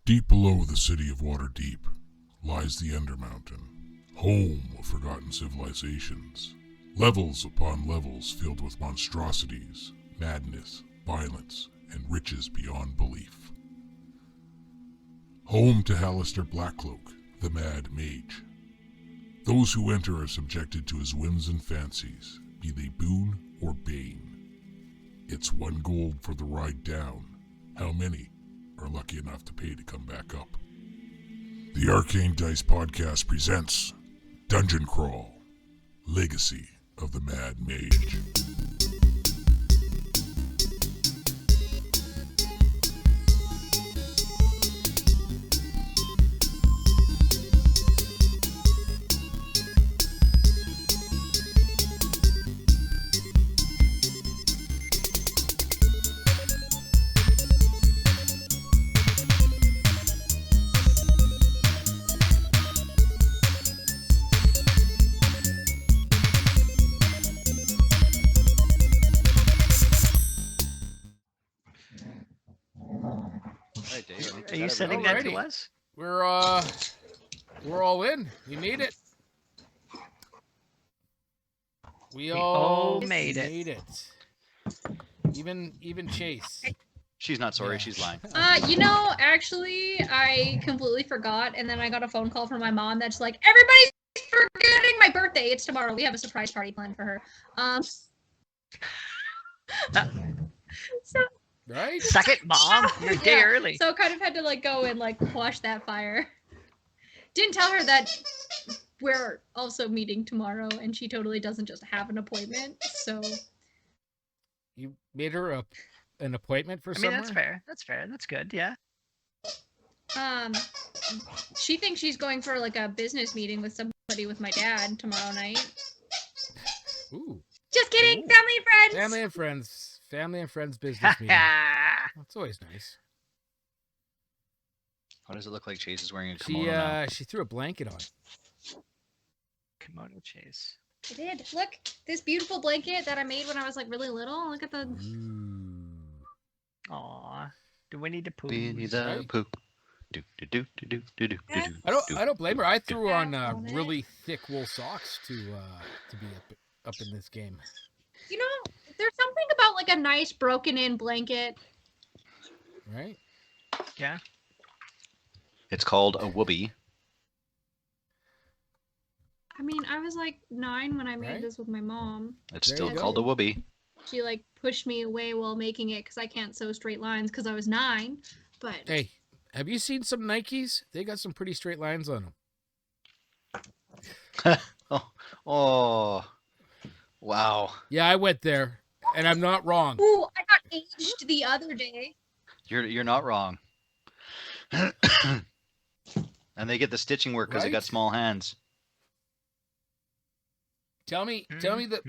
Deep below the city of Waterdeep lies the Ender Mountain, home of forgotten civilizations. Levels upon levels filled with monstrosities, madness, violence, and riches beyond belief. Home to Hallister Blackcloak, the Mad Mage. Those who enter are subjected to his whims and fancies, be they boon or bane. It's 1 gold for the ride down. How many are lucky enough to pay to come back up? The Arcane Dice Podcast presents Dungeon Crawl, Legacy of the Mad Mage. Are you sending that to us? We're all in. We made it. We all made it. Even Chase. She's not sorry, she's lying. Actually, I completely forgot, and then I got a phone call from my mom that's like, everybody's forgetting my birthday. It's tomorrow. We have a surprise party planned for her. So Right? Suck it, Mom. You're a day early. So kind of had to go and quash that fire. Didn't tell her that we're also meeting tomorrow, and she totally doesn't just have an appointment. So You made her an appointment for somewhere? That's fair. That's fair. That's good. Yeah. she thinks she's going for a business meeting with somebody with my dad tomorrow night. Ooh. Just kidding. Ooh. Family and friends. Family and friends business meeting. That's always nice. Why does it look like Chase is wearing a kimono now? She threw a blanket on. Kimono Chase. I did. Look, this beautiful blanket that I made when I was really little. Look at the. Aw. Do we need to poop? Winnie the Pooh. Do do do do do do do do. I don't blame her. I threw on on it. really thick wool socks to be up in this game. There's something about a nice broken in blanket. Right? Yeah. It's called a whoopee. I mean, I was 9 when I made Right? this with my mom. It's There still you called go. a whoopee. She pushed me away while making it because I can't sew straight lines because I was 9. But Hey, have you seen some Nikes? They got some pretty straight lines on them. Oh. Wow. Yeah, I went there, and I'm not wrong. ooh, I got aged the other day. You're not wrong. And they get the stitching work because they got Right? small hands. Tell me that.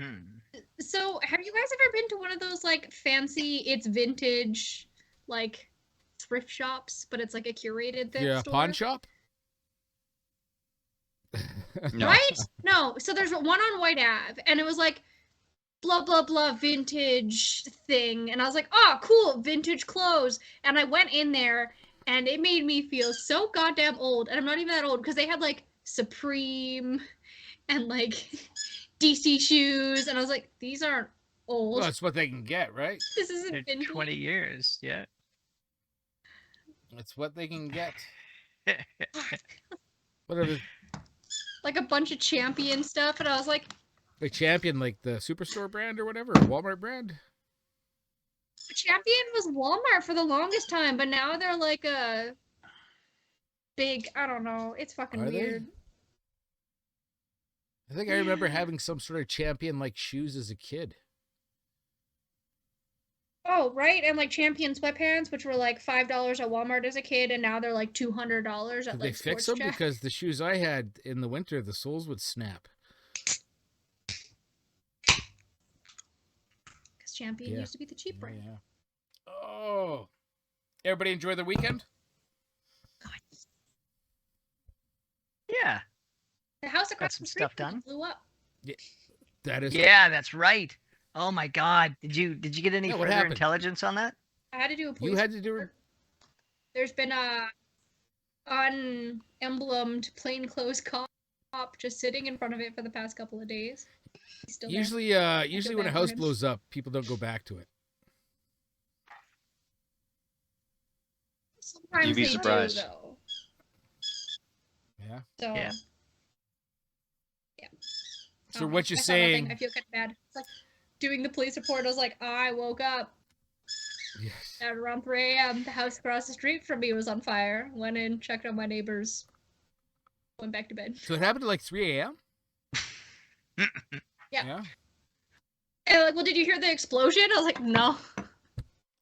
So, have you guys ever been to one of those fancy, it's vintage, thrift shops, but it's a curated thing? Yeah, store? pawn shop. No. Right? No. So there's one on White Ave, and it was blah blah blah vintage thing, and I was like, oh, cool, vintage clothes. And I went in there, and it made me feel so goddamn old. And I'm not even that old because they had Supreme and DC shoes, and I was like, these aren't old. Well, that's what they can get, right? This isn't They're vintage. 20 years. Yeah. That's what they can get. Whatever. A bunch of Champion stuff, and I was like, The Champion, the Superstore brand or whatever, Walmart brand. Champion was Walmart for the longest time, but now they're a big, I don't know, it's fucking Are they? weird. I think I remember having some sort of Champion shoes as a kid. Oh, right, and Champion sweatpants, which were $5 at Walmart as a kid, and now they're $200 at Did they fix Sports them? Check. Because the shoes I had in the winter, the soles would snap. Because Champion Yeah. used to be the cheap brand. Yeah. Oh. Everybody enjoy the weekend? Yeah. The house across some the street stuff done. blew up. That is. Yeah, that's right. Oh my God. Did you get any Yeah, what further happened? intelligence on that? I had to do a police You had to do it. report. There's been unemblemed plainclothes cop just sitting in front of it for the past couple of days. He's still there. Usually when a bad for house him. blows up, people don't go back to it. Sometimes You'd be they surprised. do, though. Yeah. So, Yeah. So Oh, what you're I saw nothing. saying? I feel kind of bad. It's like doing the police report. I was like, I woke up Yes. at around 3 a.m. The house across the street from me was on fire. Went in, checked on my neighbors, went back to bed. So it happened at like 3 a.m. Yeah. And like, well, did you hear the explosion? I was like, no.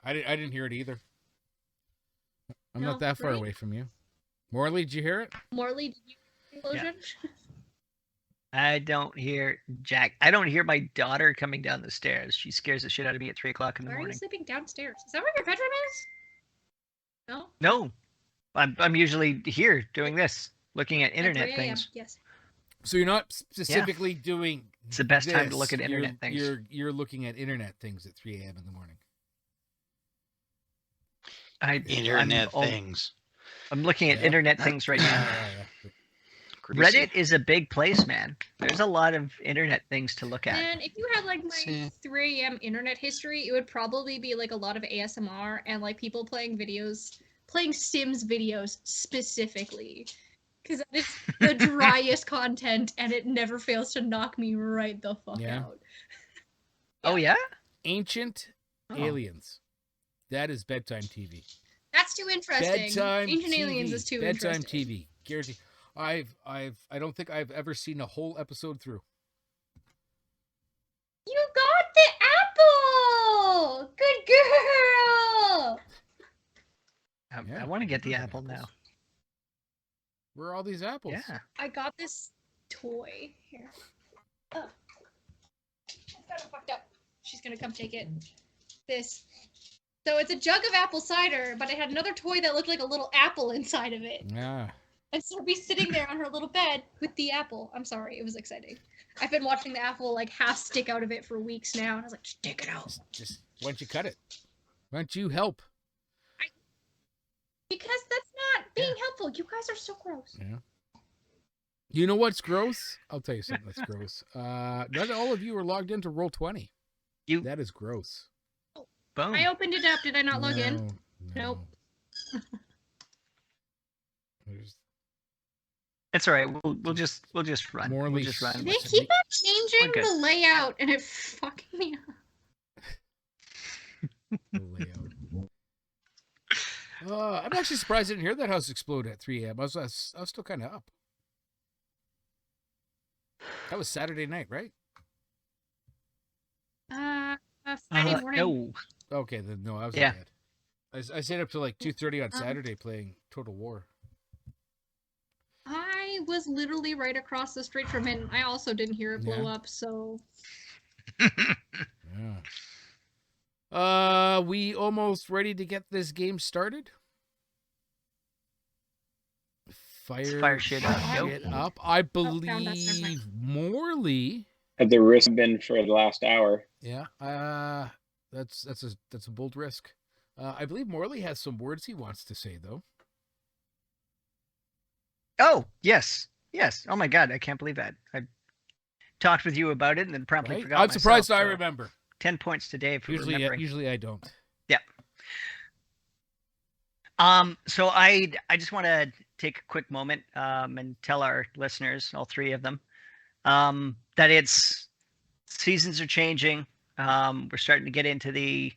I didn't hear it either. I'm No, not that far right? away from you. Morley, did you hear it? Morley, did you hear the explosion? I don't hear Jack. I don't hear my daughter coming down the stairs. She scares the shit out of me at 3 o'clock in the Why are you morning. sleeping downstairs? Is that where your bedroom is? No. No, I'm usually here doing this, looking at internet 3 a.m., things. Yes. So you're not specifically doing. It's the best time to this. look at internet things. You're looking at internet things at 3 a.m. in the morning. Internet things. I'm looking at Yeah. internet things right now. Yeah. Greasy. Reddit is a big place, man. There's a lot of internet things to look at. And if you had like my See. 3 a.m. internet history, it would probably be like a lot of ASMR and like people playing Sims videos specifically. Because that is the driest content and it never fails to knock me right the fuck Yeah. out. Oh yeah? Ancient Oh. aliens. That is bedtime TV. That's too interesting. Bedtime Ancient TV. Aliens is too bedtime interesting. TV. Guarantee. I don't think I've ever seen a whole episode through. You got the apple! Good girl! Yeah, I want to get the those are apple apples. now. Where are all these apples? Yeah. I got this toy. Here. Oh. I've got it fucked up. She's gonna come take it. This. So it's a jug of apple cider, but it had another toy that looked like a little apple inside of it. Yeah. And so be sitting there on her little bed with the apple. I'm sorry, it was exciting. I've been watching the apple like half stick out of it for weeks now, and I was like, just take it out. Just why don't you cut it? Why don't you help? Because that's not being helpful. You guys are so gross. Yeah. You know what's gross? I'll tell you something that's gross. Not all of you are logged into Roll20. You- That is gross. Boom. I opened it up. Did I not log in? No. Nope. There's It's all right. We'll just run. Morally We'll just run. They What's it keep mean? on changing We're good. the layout, and it's fucking me up. the layout. I'm actually surprised I didn't hear that house explode at 3 a.m. I was still kind of up. That was Saturday night, right? Friday morning. No. Okay, then no, I was Yeah. in bed. I stayed up till like 2:30 on Saturday playing Total War. I was literally right across the street from it, and I also didn't hear it blow Yeah. up, so... Yeah. We almost ready to get this game started. Fire shit up. shit up. I found us, never mind. believe Morley. At the risk been for the last hour. Yeah. That's a bold risk. I believe Morley has some words he wants to say though. Oh, yes. Yes. Oh my god, I can't believe that. I talked with you about it and then promptly Right? forgot I'm surprised myself, I so remember. 10 points to Dave for remembering. Usually I don't. So I just want to take a quick moment and tell our listeners, all three of them, that seasons are changing. We're starting to get into the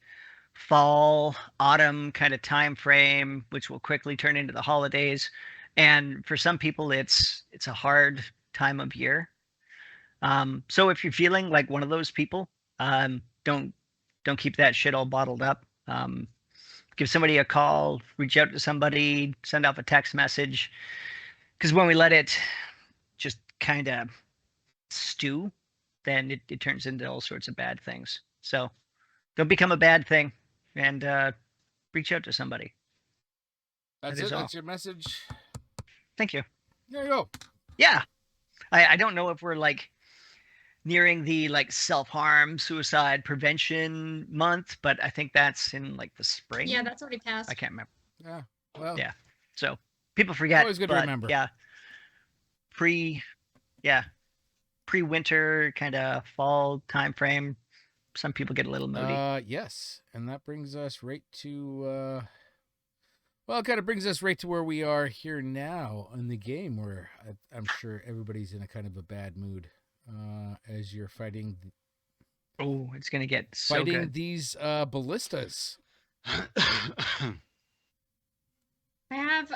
fall, autumn kind of time frame, which will quickly turn into the holidays. And for some people, it's a hard time of year. So if you're feeling like one of those people, don't keep that shit all bottled up. Give somebody a call, reach out to somebody, send off a text message. Because when we let it just kind of stew, then it turns into all sorts of bad things. So don't become a bad thing and reach out to somebody. That's That is it. all. That's your message. Thank you. There you go. Yeah. I don't know if we're like nearing the like self-harm suicide prevention month, but I think that's in like the spring. Yeah, that's already passed. I can't remember. Yeah. Well. Yeah. So people forget. Always good to but remember. Yeah. Pre-winter kind of fall time frame. Some people get a little moody. Yes, and that brings us right to well, it kind of brings us right to where we are here now in the game, where I'm sure everybody's in a kind of a bad mood as you're fighting Oh, it's gonna get so good. these ballistas. I have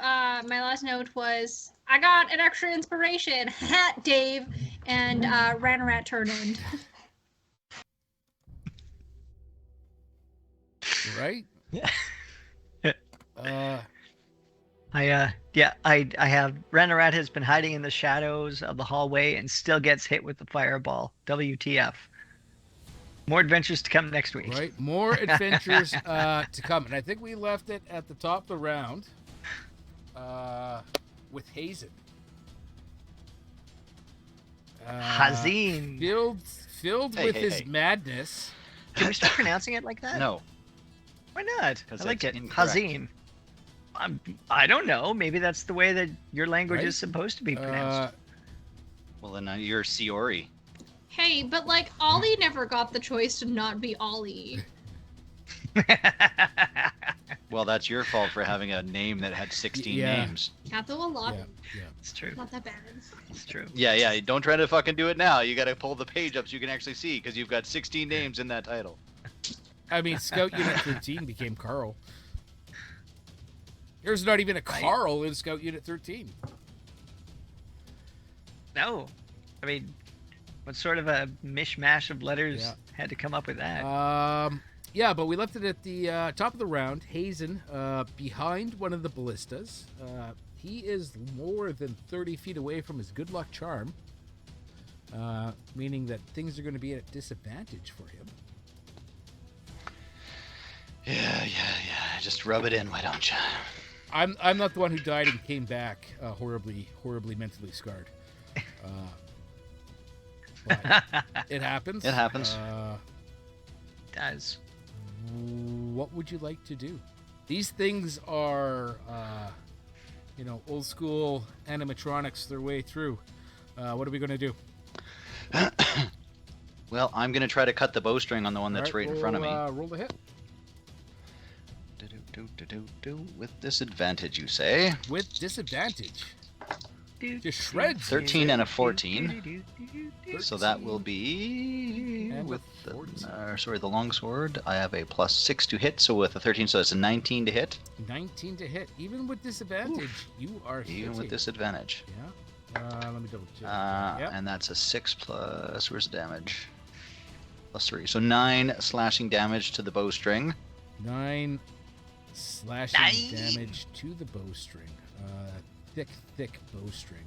my last note was I got an extra inspiration. Hat Dave and Ranarat turn end. Right? Yeah. I I have Ranarat has been hiding in the shadows of the hallway and still gets hit with the fireball. WTF. More adventures to come next week. Right, more adventures to come, and I think we left it at the top of the round with Hazen. Hazin. Filled with his madness. Can we start pronouncing it like that? No. Why not? I like it. Incorrect. Hazin. I don't know. Maybe that's the way that your language is supposed to be pronounced. Well, then you're Siori. Hey, but like Ollie never got the choice to not be Ollie. Well, that's your fault for having a name that had 16 Yeah. names. Yeah, though a lot. Yeah. It's true. Not that bad. It's true. Yeah. Don't try to fucking do it now. You got to pull the page up so you can actually see, because you've got 16 names in that title. I mean, Scout Unit 13 became Carl. There's not even a Carl in Scout Unit 13. No. I mean, what sort of a mishmash of letters had to come up with that? Yeah, but we left it at the top of the round. Hazen, behind one of the ballistas. He is more than 30 feet away from his good luck charm, meaning that things are going to be at a disadvantage for him. Yeah. Just rub it in, why don't you? I'm not the one who died and came back horribly mentally scarred. But it happens. It happens. It does. What would you like to do? These things are, old school animatronics their way through. What are we going to do? Well, I'm going to try to cut the bowstring on the one that's right in front of me. Roll the hit. With disadvantage, you say? With disadvantage. Just shreds. 13 and a 14. So that will be And with a 14. the longsword. I have a +6 to hit, so with a 13, so it's a 19 to hit. 19 to hit. Even with disadvantage, you are Even hitting. with disadvantage. Yeah. Let me double check. And that's a 6 plus, where's the damage? +3. So 9 slashing damage to the bowstring. 9 slashing damage to the bowstring. Thick bowstring.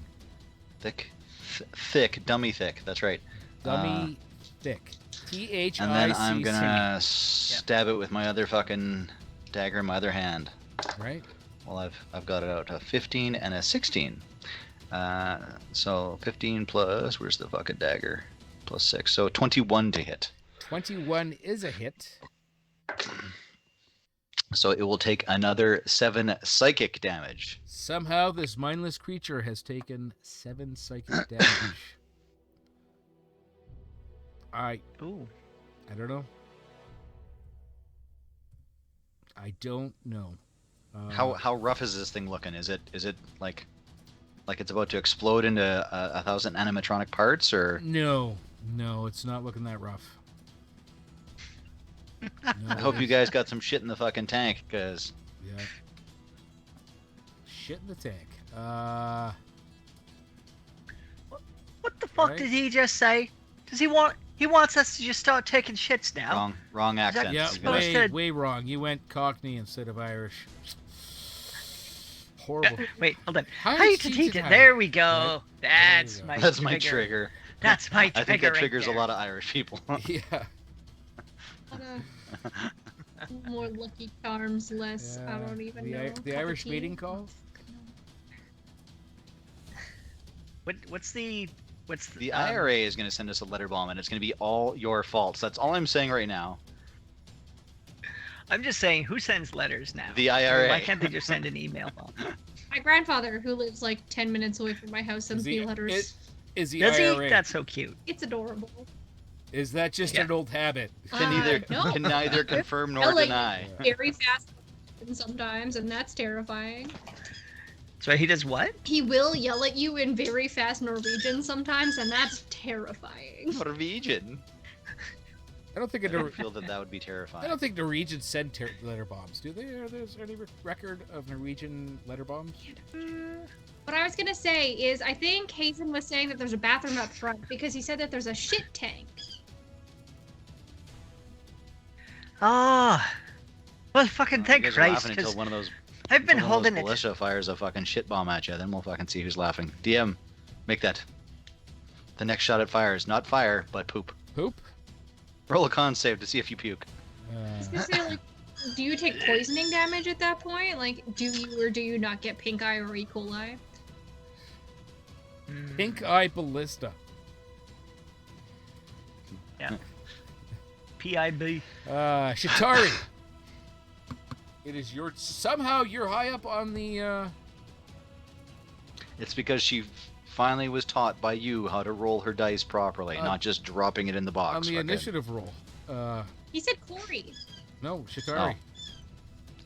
Thick, dummy thick, that's right. Dummy thick. THICC. And then I'm gonna stab it with my other fucking dagger in my other hand. Right. Well, I've got it out a 15 and a 16. So 15 plus, where's the fucking dagger? +6, so 21 to hit. 21 is a hit. So it will take another 7 psychic damage. Somehow this mindless creature has taken 7 psychic damage. I don't know. I don't know. How rough is this thing looking? Is it like it's about to explode into 1,000 animatronic parts, or? No, it's not looking that rough. No, I hope you guys got some shit in the fucking tank, because... Yeah. Shit in the tank. What the fuck did he just say? Does he wants us to just start taking shits now? Wrong accent. Yeah, supposed to- way wrong. You went Cockney instead of Irish. Horrible. Wait, hold on. Hi, Hi, Tita. Tatita. There we go. Right. That's There my we go. That's my trigger. That's my trigger. I think that right triggers there. a lot of Irish people. Yeah. More Lucky Charms, less. I Yeah. don't even The know. the Irish mating call? What's the The IRA is going to send us a letter bomb, and it's going to be all your faults. That's all I'm saying right now. I'm just saying, who sends letters now? The IRA. Why can't they just send an email? My grandfather, who lives like 10 minutes away from my house, sends me letters. Is he Does IRA? he? That's so cute. It's adorable. Is that just an old habit? No. Can neither confirm nor He'll, like, deny. Very fast sometimes, and that's terrifying. So he does what? He will yell at you in very fast Norwegian sometimes, and that's terrifying. Norwegian. I don't think I don't feel that would be terrifying. I don't think Norwegians send letter bombs, do they? Are there any record of Norwegian letter bombs? What I was gonna say is, I think Hazen was saying that there's a bathroom up front because he said that there's a shit tank. Oh, well, fucking You thank guys are Christ. laughing until 'Cause one of those. I've been until one of holding those it. militia fires a fucking shit bomb at you. Then we'll fucking see who's laughing. DM, make that. The next shot at fire is not fire, but poop. Poop? Roll a con save to see if you puke. I was gonna say, like, do you take poisoning damage at that point? Like, do you or do you not get pink eye or E. coli? Pink eye ballista. Yeah. PIB. Shatari. It is your. Somehow you're high up on the. It's because she finally was taught by you how to roll her dice properly, not just dropping it in the box. On the fucking. initiative roll. He said Corey. No, Shatari.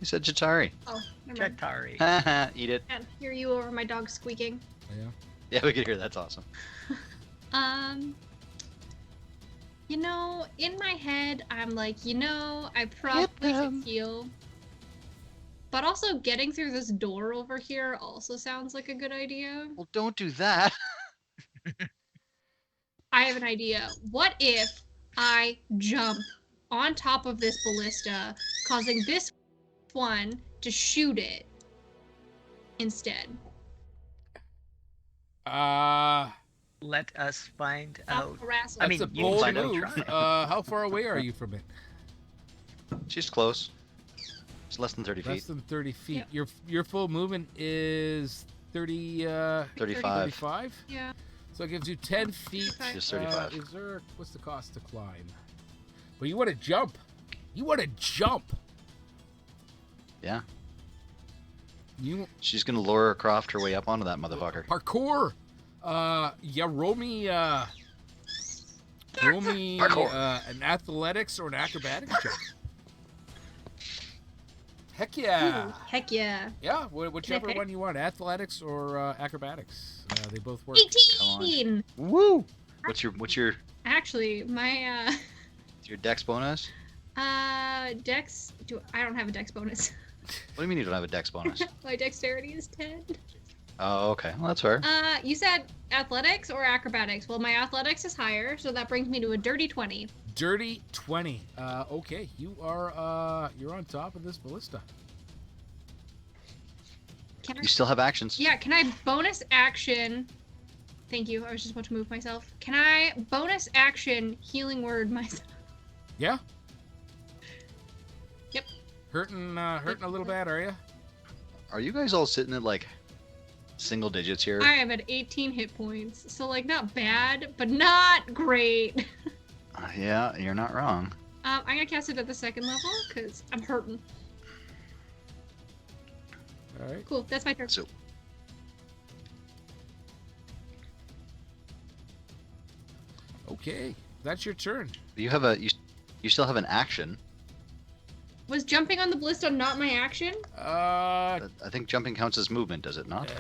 He said Chitari. Oh, never mind. Chatari. Eat it. Can't hear you over my dog squeaking. Yeah. Yeah, we could hear. That's awesome. You know, in my head, I'm like, you know, I probably should heal. But also, getting through this door over here also sounds like a good idea. Well, don't do that. I have an idea. What if I jump on top of this ballista, causing this one to shoot it instead? Let us find Stop out. harassing I me. mean, That's a you bold find out move. trying. How far away are you from it? She's close. It's less than 30 Less feet. than 30 feet. Yep. Your full movement is 30. 35. 35. Yeah. So it gives you 10 feet. Just 35. Is there? What's the cost to climb? Well, you want to jump. You want to jump. Yeah. You She's gonna Laura Croft her way up onto that motherfucker. parkour. Yeah, roll me Parkour. an athletics or an acrobatics check. Heck yeah. Ooh, heck yeah. Yeah, whichever pick? one you want, athletics or acrobatics. They both work. 18! Woo! What's your Actually, my, dex bonus? dex... I don't have a dex bonus. What do you mean you don't have a dex bonus? My dexterity is 10. Oh, okay. Well, that's fair. You said athletics or acrobatics? Well, my athletics is higher, so that brings me to a dirty 20. Dirty 20. Okay, you're on top of this ballista. Can I... You still have actions. Yeah, can I bonus action... Thank you, I was just about to move myself. Can I bonus action healing word myself? Yeah? Yep. Hurting a little bad, are you? Are you guys all sitting at like single digits here? I am at 18 hit points, so like not bad, but not great. Yeah, you're not wrong. I'm gonna cast it at the second level because I'm hurting. All right. Cool, that's my turn. So Okay, that's your turn. you have you still have an action. Was jumping on the ballista not my action? I think jumping counts as movement, does it not?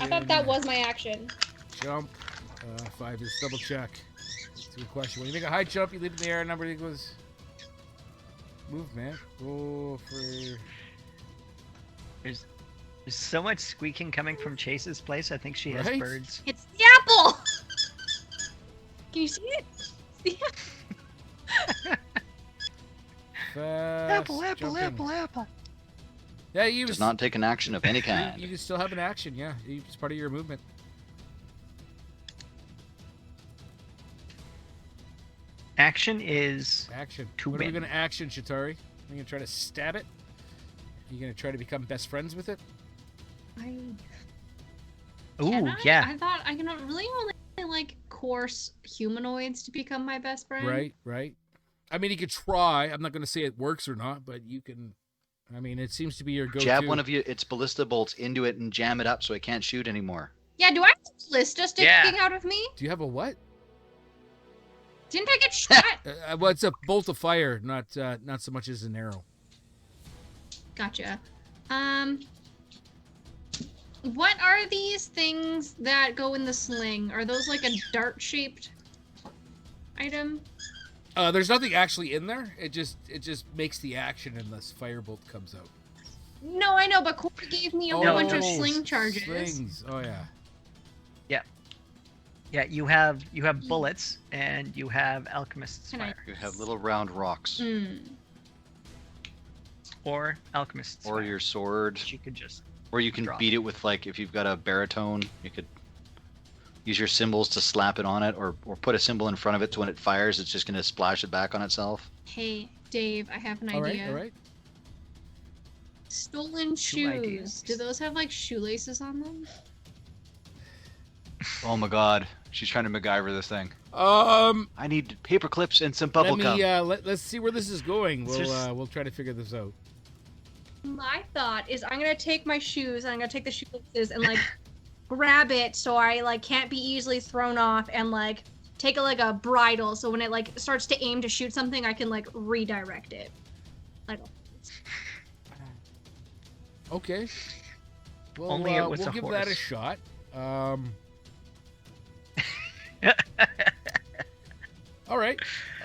I thought that was my action. Jump. 5 is double check. That's a good question. When you make a high jump, you leap in the air, number equals movement. Go for... There's so much squeaking coming from Chase's place. I think she has Right? birds. It's the apple! Can you see it? It's the apple. Fast jumping. Yeah, you Does not take an action of any kind. You can still have an action, yeah. It's part of your movement. Action is Action. To What are we win. going to action, Shatari? Are you going to try to stab it? Are you going to try to become best friends with it? ooh Can I? yeah. I thought I can really only like coarse humanoids to become my best friend. Right, right. I mean, you could try. I'm not going to say it works or not, but you can I mean, it seems to be your go-to. Jab one of its ballista bolts into it and jam it up so it can't shoot anymore. Yeah, do I have a ballista sticking out of me? Do you have a what? Didn't I get shot? Well, it's a bolt of fire, not so much as an arrow. Gotcha. What are these things that go in the sling? Are those like a dart-shaped item? There's nothing actually in there. It just makes the action, and this firebolt comes out. No, I know, but Corey gave me a whole bunch of sling charges. Slings. Oh yeah. Yeah, you have bullets and you have alchemist's Can I- fire You have little round rocks. or alchemist's Or fire. your sword. You could just Or you can drop. beat it with, like, if you've got a baritone, you could use your symbols to slap it on it, or put a symbol in front of it so when it fires, it's just going to splash it back on itself. Hey, Dave, I have an All idea. right. All right. Stolen Two shoes. ideas. Do those have like shoelaces on them? Oh my god. She's trying to MacGyver this thing. I I need paper clips and some bubble gum. let's see where this is going. There's- We'll try to figure this out. My thought is I'm gonna take my shoes and I'm gonna take the shoelaces and like grab it so I like can't be easily thrown off and like take a bridle so when it like starts to aim to shoot something I can like redirect it. Like Okay. Well, Only it was we'll a give that a horse. shot. All right.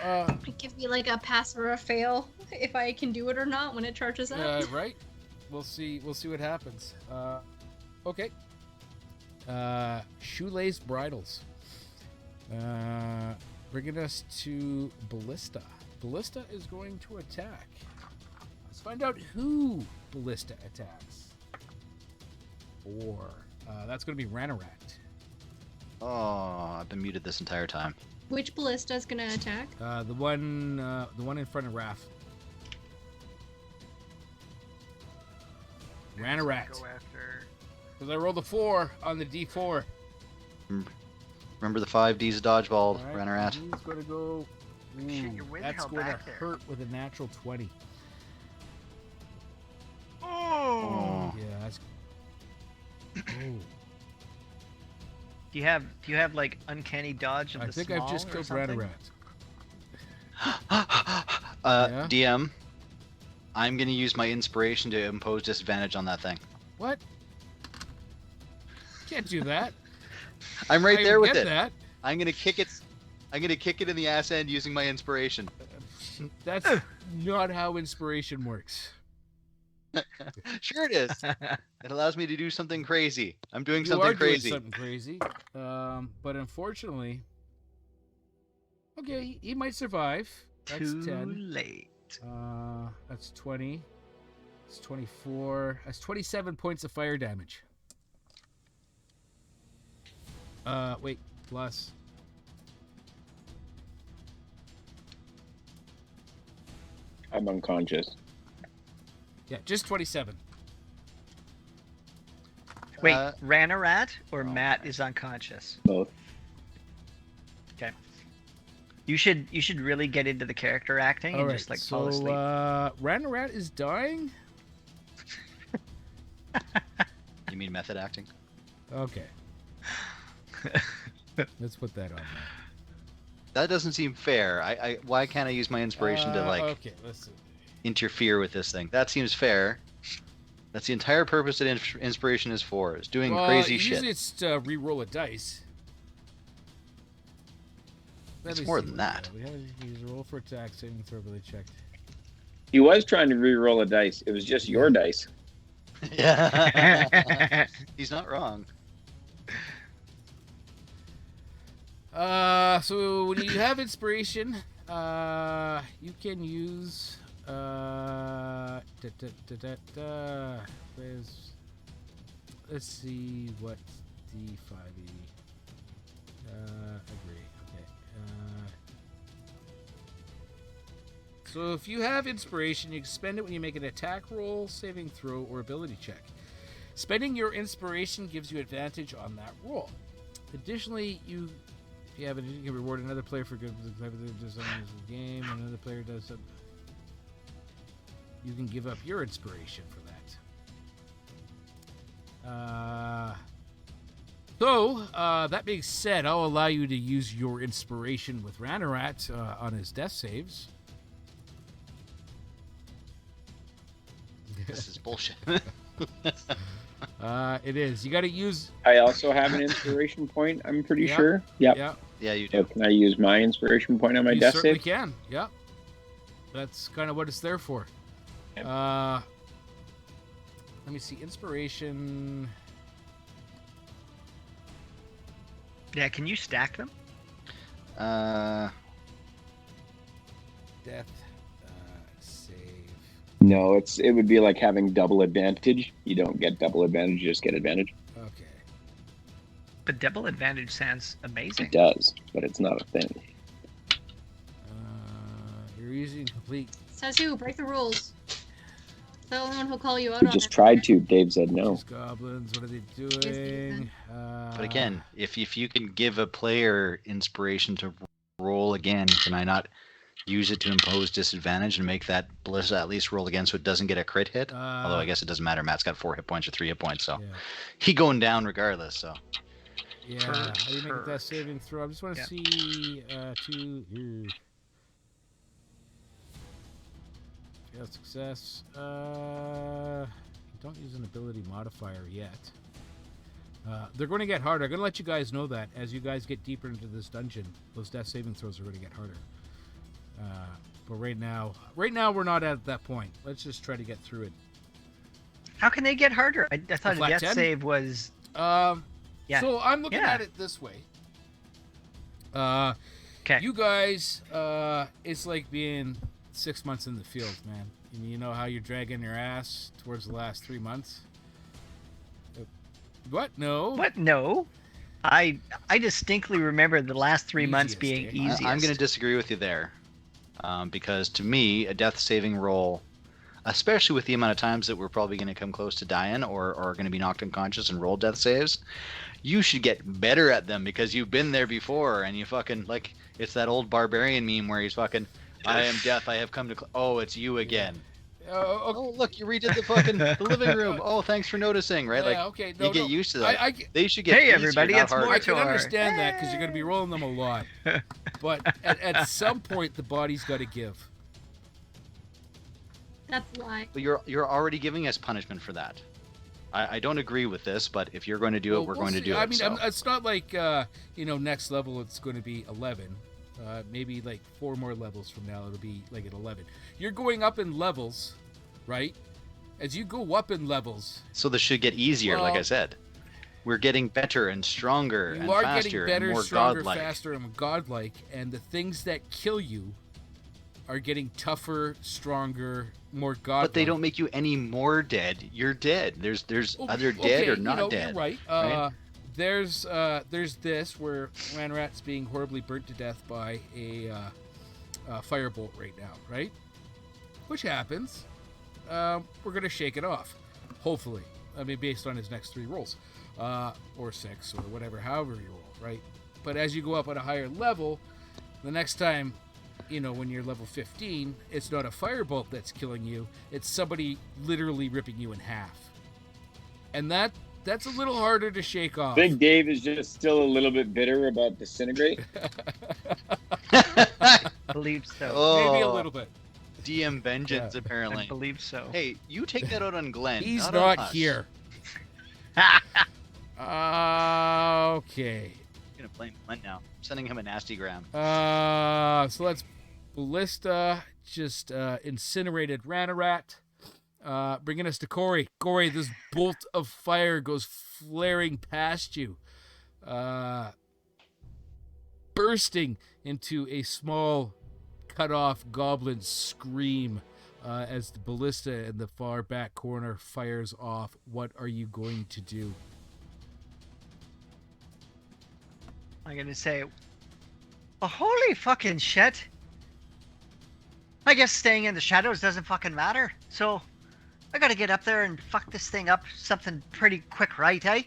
it gives me like a pass or a fail if I can do it or not when it charges up. Right. We'll see what happens. Okay. Shoelace bridles. Bringing us to Ballista. Ballista is going to attack. Let's find out who Ballista attacks. That's going to be Ranarat. Oh, I've been muted this entire time. Which ballista's gonna attack? The one in front of Raph. Ranarat. Go after. Because I rolled a 4 on the D4. Remember the 5 Ds of dodgeball, All right, Ranarat. He's going to go. Shit, your wind That's held going to back there. hurt with a natural 20. Oh. Yeah, that's. Oh, Do you have like uncanny dodge of I the think small I've just or killed something? Ranarat. Yeah? DM, I'm going to use my inspiration to impose disadvantage on that thing. What? Can't do that. I'm right I there with get it. that. I'm going to kick it. I'm going to kick it in the ass end using my inspiration. That's not how inspiration works. Sure it is. It allows me to do something crazy. I'm doing You something are crazy. doing something crazy. But unfortunately, okay, he might survive. That's Too 10. late. That's 20. That's 24. That's 27 points of fire damage. Wait, plus. I'm unconscious. Yeah, just 27. Wait, Uh, Ranarat or oh Matt my. is unconscious? Both. Okay. You should really get into the character acting All and right, just like so fall asleep. Ranarat is dying. You mean method acting? Okay. Let's put that on there. That doesn't seem fair. Why can't I use my inspiration to like Okay, let's see. interfere with this thing? That seems fair. That's the entire purpose that inspiration is for. Is doing crazy shit. Usually it's to re-roll a dice. Let It's me more see than what that. We have to use a roll for attack, saving throw, ability check. He was trying to re-roll a dice. It was just your dice. Yeah. He's not wrong. So when you have inspiration, you can use let's see what D5e. Agree. Okay. So if you have inspiration, you can spend it when you make an attack roll, saving throw, or ability check. Spending your inspiration gives you advantage on that roll. Additionally, if you have it, you can reward another player for good design of the game. Another player does something. you can give up your inspiration for that. So, that being said, I'll allow you to use your inspiration with Ranarat on his death saves. This is bullshit. It is. You got to use. I also have an inspiration point, I'm pretty sure. Yep. Yeah, Yeah, you So do. can I use my inspiration point on my you death certainly save? can. Yeah, that's kind of what it's there for. Yep. Let me see. Inspiration. Yeah, can you stack them? Death save. No, it would be like having double advantage. You don't get double advantage, you just get advantage. Okay. But double advantage sounds amazing. It does, but it's not a thing. You're using complete. Says who? Break the rules. The only one who'll call you out We on just it. tried to. Dave said no. These goblins. What are they doing? But again, if you can give a player inspiration to roll again, can I not use it to impose disadvantage and make that Ballista at least roll again so it doesn't get a crit hit? Although I guess it doesn't matter. Matt's got 4 hit points or 3 hit points, so Yeah. he going down regardless. So Yeah. How do you make it that saving throw? I just want to see two. Yeah, success. Don't use an ability modifier yet. They're going to get harder. I'm going to let you guys know that as you guys get deeper into this dungeon, those death saving throws are going to get harder. But right now we're not at that point. Let's just try to get through it. How can they get harder? I thought a flat death 10? save was. Yeah. So I'm looking Yeah. at it this way. Okay. You guys, it's like being 6 months in the field, man. And you know how you're dragging your ass towards the last 3 months? What? No. What? No. I distinctly remember the last 3 months Easiest, being eh? easiest. I'm going to disagree with you there, because to me, a death saving roll, especially with the amount of times that we're probably going to come close to dying or going to be knocked unconscious and roll death saves, you should get better at them because you've been there before and you fucking like it's that old barbarian meme where he's fucking, I am death, I have come to. Oh, it's you again. Okay. Oh, look, you redid the fucking the living room. Oh, thanks for noticing, right? Like, Yeah, okay. No, you get no. used to that. I They should get Hey, easier, everybody, not it's harder. I can Mortor. understand that because you're going to be rolling them a lot. But at some point, the body's got to give. That's a lie. But you're already giving us punishment for that. I don't agree with this, but if you're going to do it, we're We'll going to see. do it. I mean, so. it's not like next level it's going to be 11. Maybe like 4 more levels from now it'll be like at 11. You're going up in levels, right? As you go up in levels, So this should get easier, like I Well, said. We're getting better and stronger you and are faster getting better, and more stronger, godlike. faster, and godlike, and the things that kill you are getting tougher, stronger, more godlike. But they don't make you any more dead. You're dead. There's either dead or not dead. You're right. right? There's this where Ranrat's being horribly burnt to death by a firebolt right now, right? Which happens. We're gonna shake it off, hopefully. I mean, based on his next 3 rolls, or 6, or whatever, however you roll, right? But as you go up at a higher level, the next time, when you're level 15, it's not a firebolt that's killing you; it's somebody literally ripping you in half, and that's a little harder to shake off. Big Dave is just still a little bit bitter about disintegrate. believe so. Oh, Maybe a little bit. DM vengeance, Yeah. I apparently. believe so. Hey, you take that out on Glenn. He's on not us. here. Okay. I'm gonna blame Glenn now. I'm sending him a nasty gram. So let's Ballista just incinerated Ranarat. Bringing us to Corey. Corey, this bolt of fire goes flaring past you, bursting into a small cut-off goblin scream as the ballista in the far back corner fires off. What are you going to do? I'm gonna say, oh, holy fucking shit. I guess staying in the shadows doesn't fucking matter. So I gotta get up there and fuck this thing up something pretty quick, right, eh?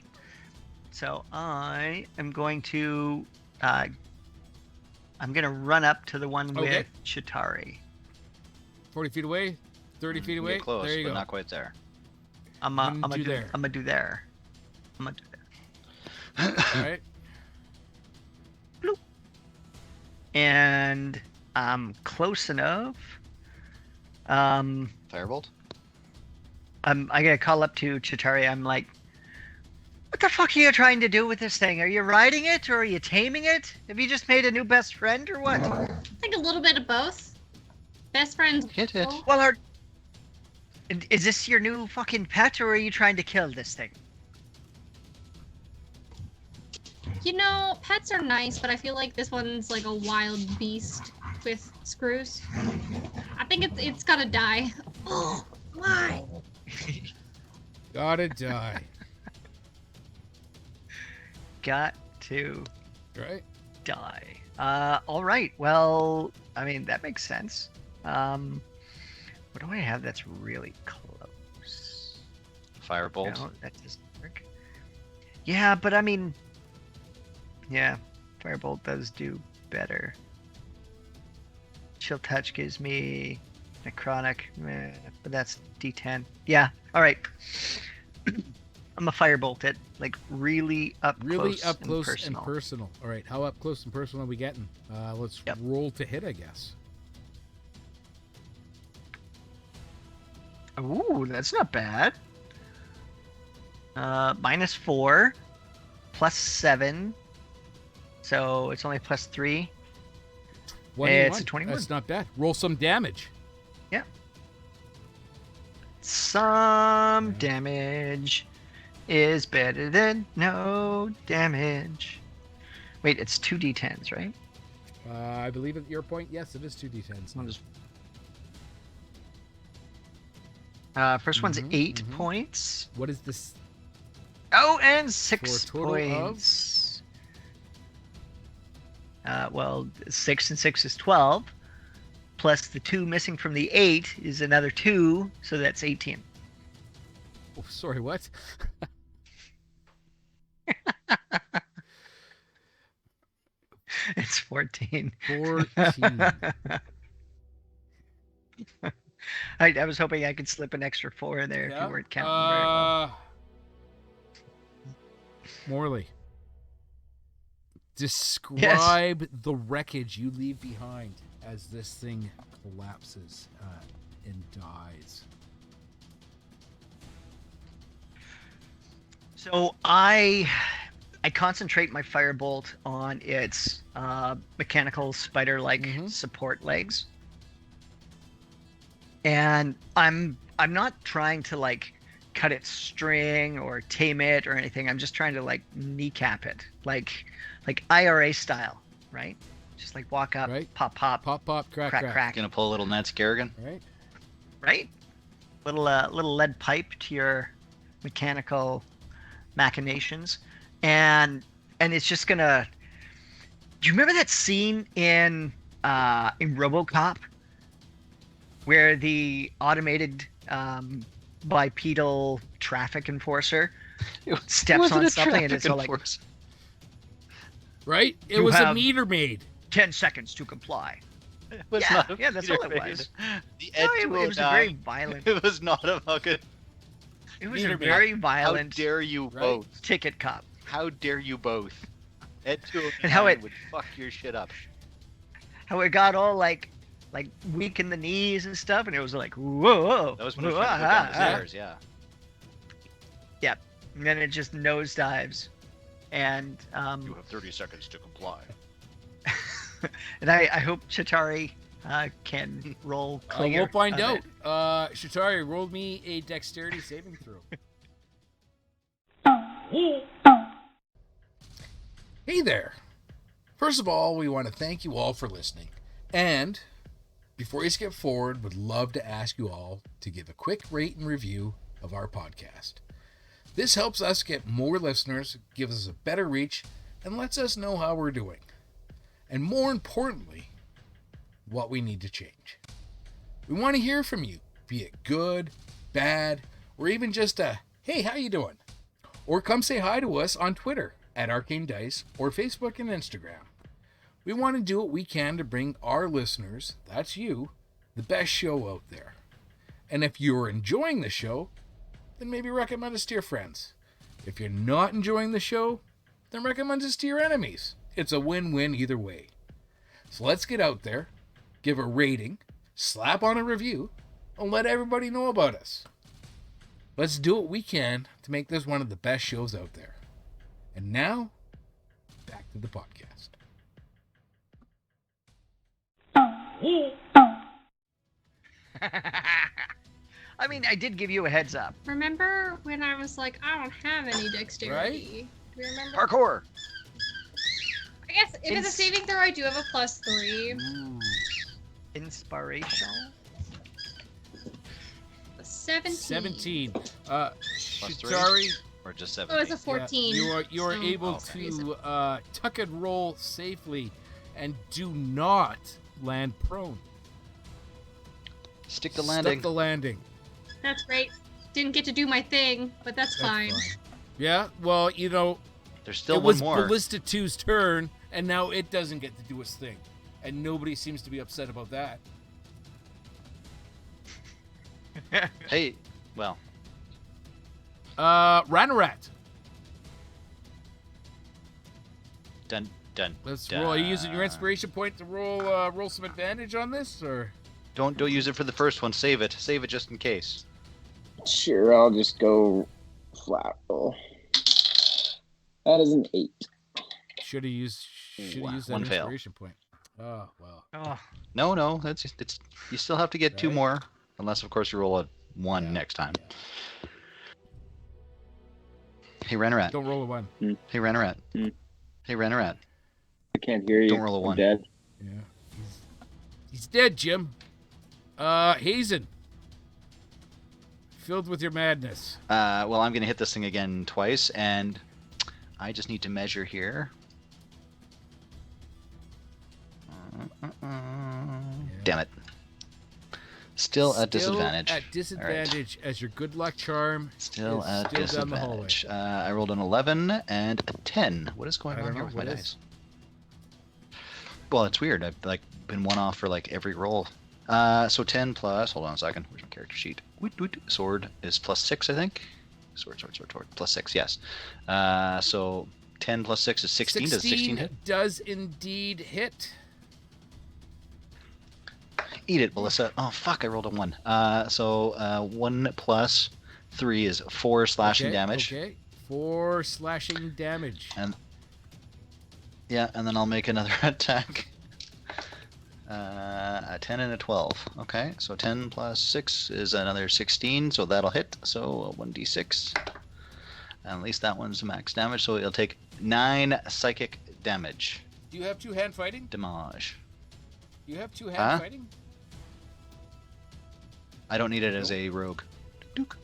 So I am going to, I'm gonna run up to the one Okay. with Chitari. 40 feet away? 30 feet You away. get close, There you but go. not quite there. I'm Wouldn't gonna do do there. I'm gonna do there. I'm gonna do there. All right. And I'm close enough. I Firebolt? gotta call up to Chitari. I'm like, what the fuck are you trying to do with this thing? Are you riding it or are you taming it? Have you just made a new best friend or what? I think a little bit of both. Best friends. Hit it. both. Well, is this your new fucking pet or are you trying to kill this thing? You know, pets are nice, but I feel like this one's like a wild beast with screws. I think it's gotta die. Oh, why? Gotta die. Got to Right? die. All right. Well, I mean that makes sense. What do I have that's really close? Firebolt. No, that doesn't work. Yeah, but I mean, yeah, Firebolt does do better. Chill Touch gives me Necrotic, but that's D10. Yeah, all right. I'm a Firebolt it, like really up Really close, up close and personal. and personal. All right, how up close and personal are we getting? Let's Yep. roll to hit, I guess. Ooh, that's not bad. -4, +7. So it's only +3. 21. It's a 21. That's not bad. Roll some damage. Some Yeah. damage is better than no damage. Wait, it's 2d10s, right? I believe at your point, yes, it is 2d10s. I'll just- first one's Mhm, 8 mhm. points. What is this? Oh, and 6 For a total of? points. Well, 6 and 6 is 12. Plus the 2 missing from the 8 is another 2, so that's 18. Oh, sorry, what? It's 14. 14. I was hoping I could slip an extra 4 in there if you weren't counting very well. Morley, describe the wreckage you leave behind as this thing collapses and dies. So I concentrate my firebolt on its mechanical spider-like Mhm. support legs, and I'm not trying to like cut its string or tame it or anything. I'm just trying to like kneecap it, like IRA style, right? Just like walk up, Right. pop, pop, Pop, pop, crack, crack, crack. crack, Gonna pull a little Ned Scarrigan. Right? right? Little lead pipe to your mechanical machinations, and it's just gonna. Do you remember that scene in RoboCop where the automated bipedal traffic enforcer steps on something and it's all like Right? It You was a have- meter maid. 10 seconds to comply. It was Yeah, not a yeah, that's meter all it maid. was. The No, Ed it was a very violent. It was not a fucking. It was meter a maid. very How violent dare you Right. both? ticket cop. How dare you both? Ed 209 And how it- would fuck your shit up. How it got all like weak in the knees and stuff, and it was like whoa. That was when it was whoa, trying to go down the ah, ah. stairs, yeah. And then it just nosedives, and You have 30 seconds to comply. and I hope Chitari can roll clear. We'll find of out. it. Shatari, roll me a dexterity saving throw. Hey there. First of all, we want to thank you all for listening. And before you skip forward, would love to ask you all to give a quick rate and review of our podcast. This helps us get more listeners, gives us a better reach, and lets us know how we're doing. And more importantly, what we need to change. We want to hear from you, be it good, bad, or even just a, hey, how you doing? Or come say hi to us on Twitter at Arcane Dice or Facebook and Instagram. We want to do what we can to bring our listeners, that's you, the best show out there. And if you're enjoying the show, then maybe recommend us to your friends. If you're not enjoying the show, then recommend us to your enemies. It's a win-win either way. So let's get out there, give a rating, slap on a review, and let everybody know about us. Let's do what we can to make this one of the best shows out there. And now, back to the podcast. I mean, I did give you a heads up. Remember when I was like, I don't have any dexterity? Do you remember? Parkour. I guess if it's a saving throw, I do have a +3. Ooh. Inspiration. 17. 17. Plus 3? Shitari, Or just 7? Oh, it's a 14. you are so- able sorry, to tuck and roll safely and do not land prone. Stick the landing. Stuck the landing. That's great. Didn't get to do my thing, but that's fine. Yeah, well, you know, There's still it one was more. Ballista 2's turn, and now it doesn't get to do its thing. And nobody seems to be upset about that. Hey, well, Ranarat. done. Let's roll. Are you using your inspiration point to roll some advantage on this, or? Don't use it for the first one. Save it. Save it just in case. Sure, I'll just go flat roll. That is an 8. Should have used that One fail. inspiration point. Oh well. Oh, No, it's you still have to get 2 Right. more, unless of course you roll a 1 Yeah, next time. yeah. Hey Ranarat. Don't roll a 1. Hey Ranarat. Hmm. Hey Ranarat. I can't hear you. Don't roll a I'm 1. dead. Yeah. He's dead, Jim. Hazen. Filled with your madness. Well, I'm gonna hit this thing again twice, and I just need to measure here. Damn it. Still at disadvantage. At disadvantage as your good luck charm. Still is at still down the hallway. disadvantage. I rolled an 11 and a 10. What is going I on don't here know, with my what is? dice? Well, it's weird. I've been 1 off for every roll. So 10 plus. Hold on a second. Where's my character sheet? Sword is +6, I think. Sword. +6. Yes. So 10 plus 6 is 16. Does 16 hit? does indeed hit. Eat it, Melissa. Oh fuck! I rolled a 1. So 1 plus 3 is 4 slashing damage. Okay. 4 slashing damage. And yeah, and then I'll make another attack. A 10 and a 12. Okay, so 10 plus 6 is another 16, so that'll hit. So 1d6. And at least that one's max damage, so it'll take 9 psychic damage. Do you have 2 hand fighting? Damage. You have 2 hand Huh? fighting? I don't need it as a rogue. Duke.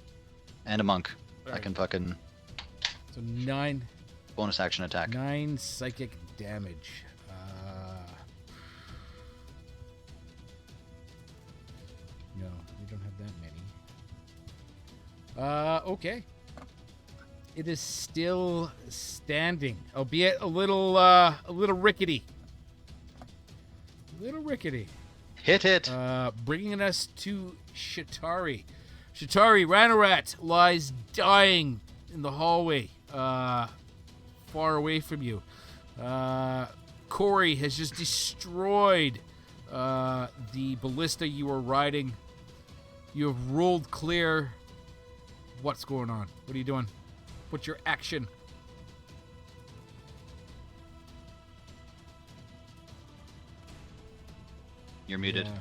And a monk. I Alright. can fucking So 9 bonus action attack. 9 psychic damage. No, we don't have that many. Okay. It is still standing, albeit a little rickety. A little rickety. Hit it! Bringing us to Shitari. Shitari, Ranarat lies dying in the hallway, far away from you. Corey has just destroyed the ballista you were riding. You have rolled clear. What's going on? What are you doing? What's your action? You're muted. Yeah.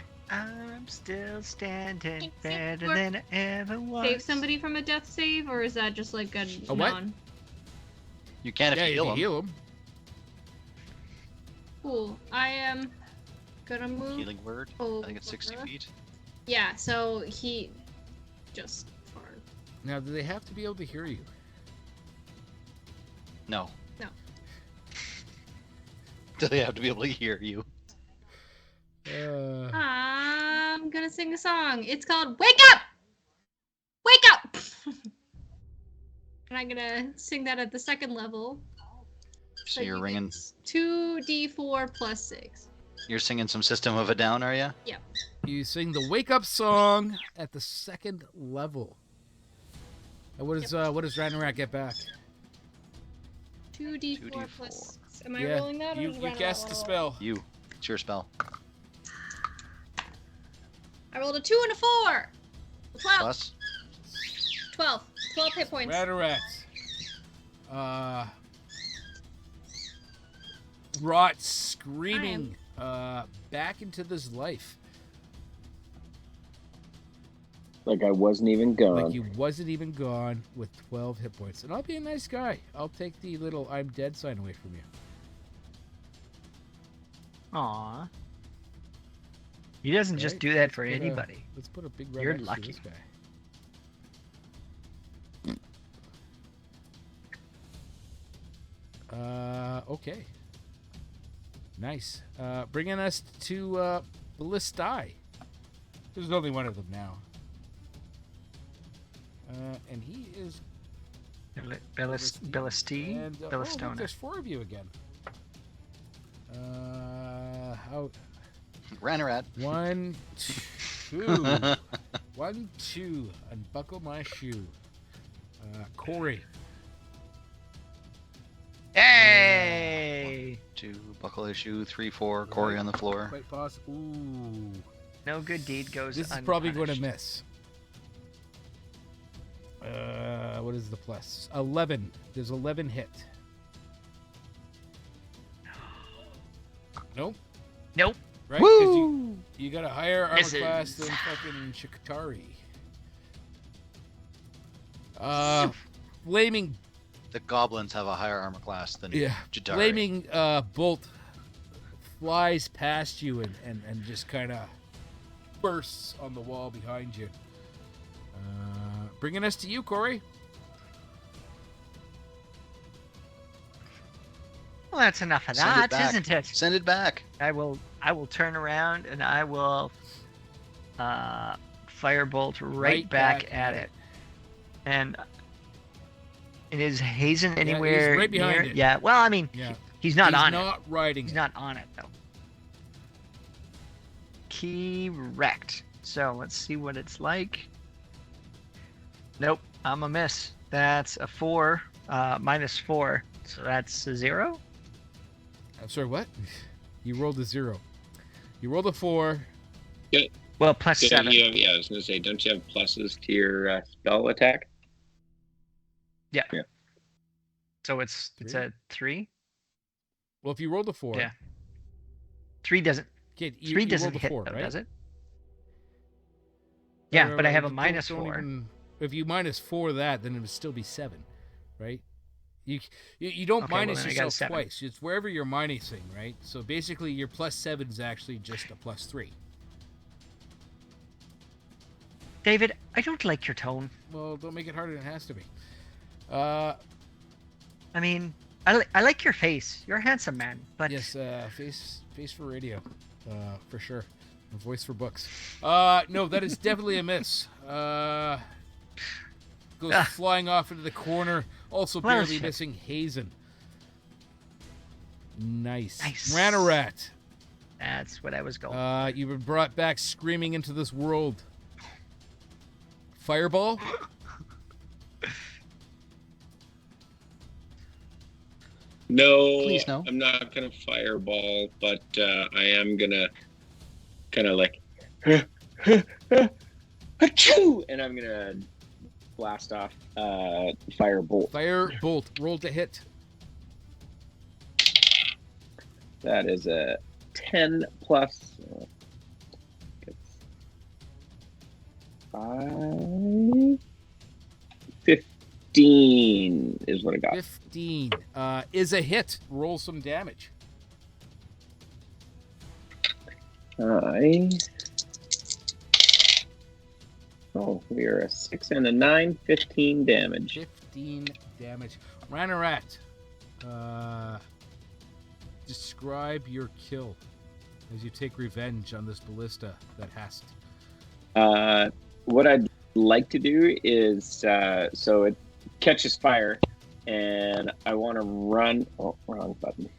I'm still standing It's better work. than I ever was. Save somebody from a death save, or is that just like a A what? non? You can if Yeah, you you heal can him. heal him. Cool. I am gonna move. Healing word. over. I think it's 60 feet. Yeah, so he just far. Now, do they have to be able to hear you? No. No. Do they have to be able to hear you? I'm gonna sing a song. It's called "Wake Up, Wake Up," and I'm gonna sing that at the second level. So you're you ringing. get 2d4 plus 6. You're singing some System of a Down, are you? You sing the wake up song at the 2nd level. And what does Ranarak get back? 2d4 plus. Am I Yeah, rolling that? Or you does Ranarak guessed the roll? spell. You. It's your spell. I rolled a 2 and a 4. 12. Plus. 12. 12 hit points. Ranarak. Brought screaming back into this life. Like I wasn't even gone. Like you wasn't even gone with 12 hit points. And I'll be a nice guy. I'll take the little I'm dead sign away from you. Aw. He doesn't just Right, do that for let's put a- anybody. Let's put a big red You're X to lucky. this guy. Okay. Nice. Bringing us to Ballistai. There's only one of them now. And he is... Billistee? and, look, Billistona. there's 4 of you again. How... Ranarat. 1, 2. 1, 2. Unbuckle my shoe. Corey. Hey! 2, buckle issue, 3, 4, Corey on the floor. Quite possible. Ooh. No good deed goes This is unpunished. probably going to miss. What is the plus? 11. There's 11 hit. Nope. Nope. Right? 'Cause Woo! you got a higher armor Misses. class than fucking Shikatari. Flaming, The goblins have a higher armor class than Jadari. flaming bolt flies past you and just kind of bursts on the wall behind you. Bringing us to you, Corey. Well, that's enough of Send it that, back. isn't it? Send it back. I will turn around and I will firebolt right back at it. And is Hazen anywhere right behind near? it. Yeah. Well, I mean, Yeah. he's not on He's it. not riding He's it. not on it though. Correct. So let's see what it's like. Nope, I'm a miss. That's a 4, -4, so that's a 0. I'm sorry, what? You rolled a 0. You rolled a 4. Well, plus 7. I was gonna say, don't you have pluses to your spell attack? Yeah. Yeah. So it's a 3. Well, if you rolled a 4, Yeah. 3 doesn't. kid, you 3 rolled doesn't a hit 4, though, right? does it? No, Yeah, no, but I no, have a don't- minus don't 4. even- if you minus 4 that, then it would still be 7, right? You don't Okay, well, minus then I got a yourself 7. twice. It's wherever you're minusing, right? So basically, your plus 7 is actually just a plus 3. David, I don't like your tone. Well, don't make it harder than it has to be. I mean, I like your face. You're a handsome man, but Yes, face for radio, for sure. A voice for books. No, that is definitely a miss. Goes flying off into the corner. Also Well, barely shit. missing Hazen. Nice. Nice. Ranarat. that's what I was going. You've been brought back screaming into this world. Fireball. No, Please, no. I'm not gonna fireball, but I am gonna kind of like, achoo! And I'm gonna blast off firebolt. Firebolt. Roll to hit. That is a 10 plus. It's 5. 15 is what I got. 15 is a hit. Roll some damage. We are a 6 and a 9, 15 damage. 15 damage. Ranarat, describe your kill as you take revenge on this ballista that hast. What I'd like to do is so it catches fire, and I want to run. Oh, wrong button.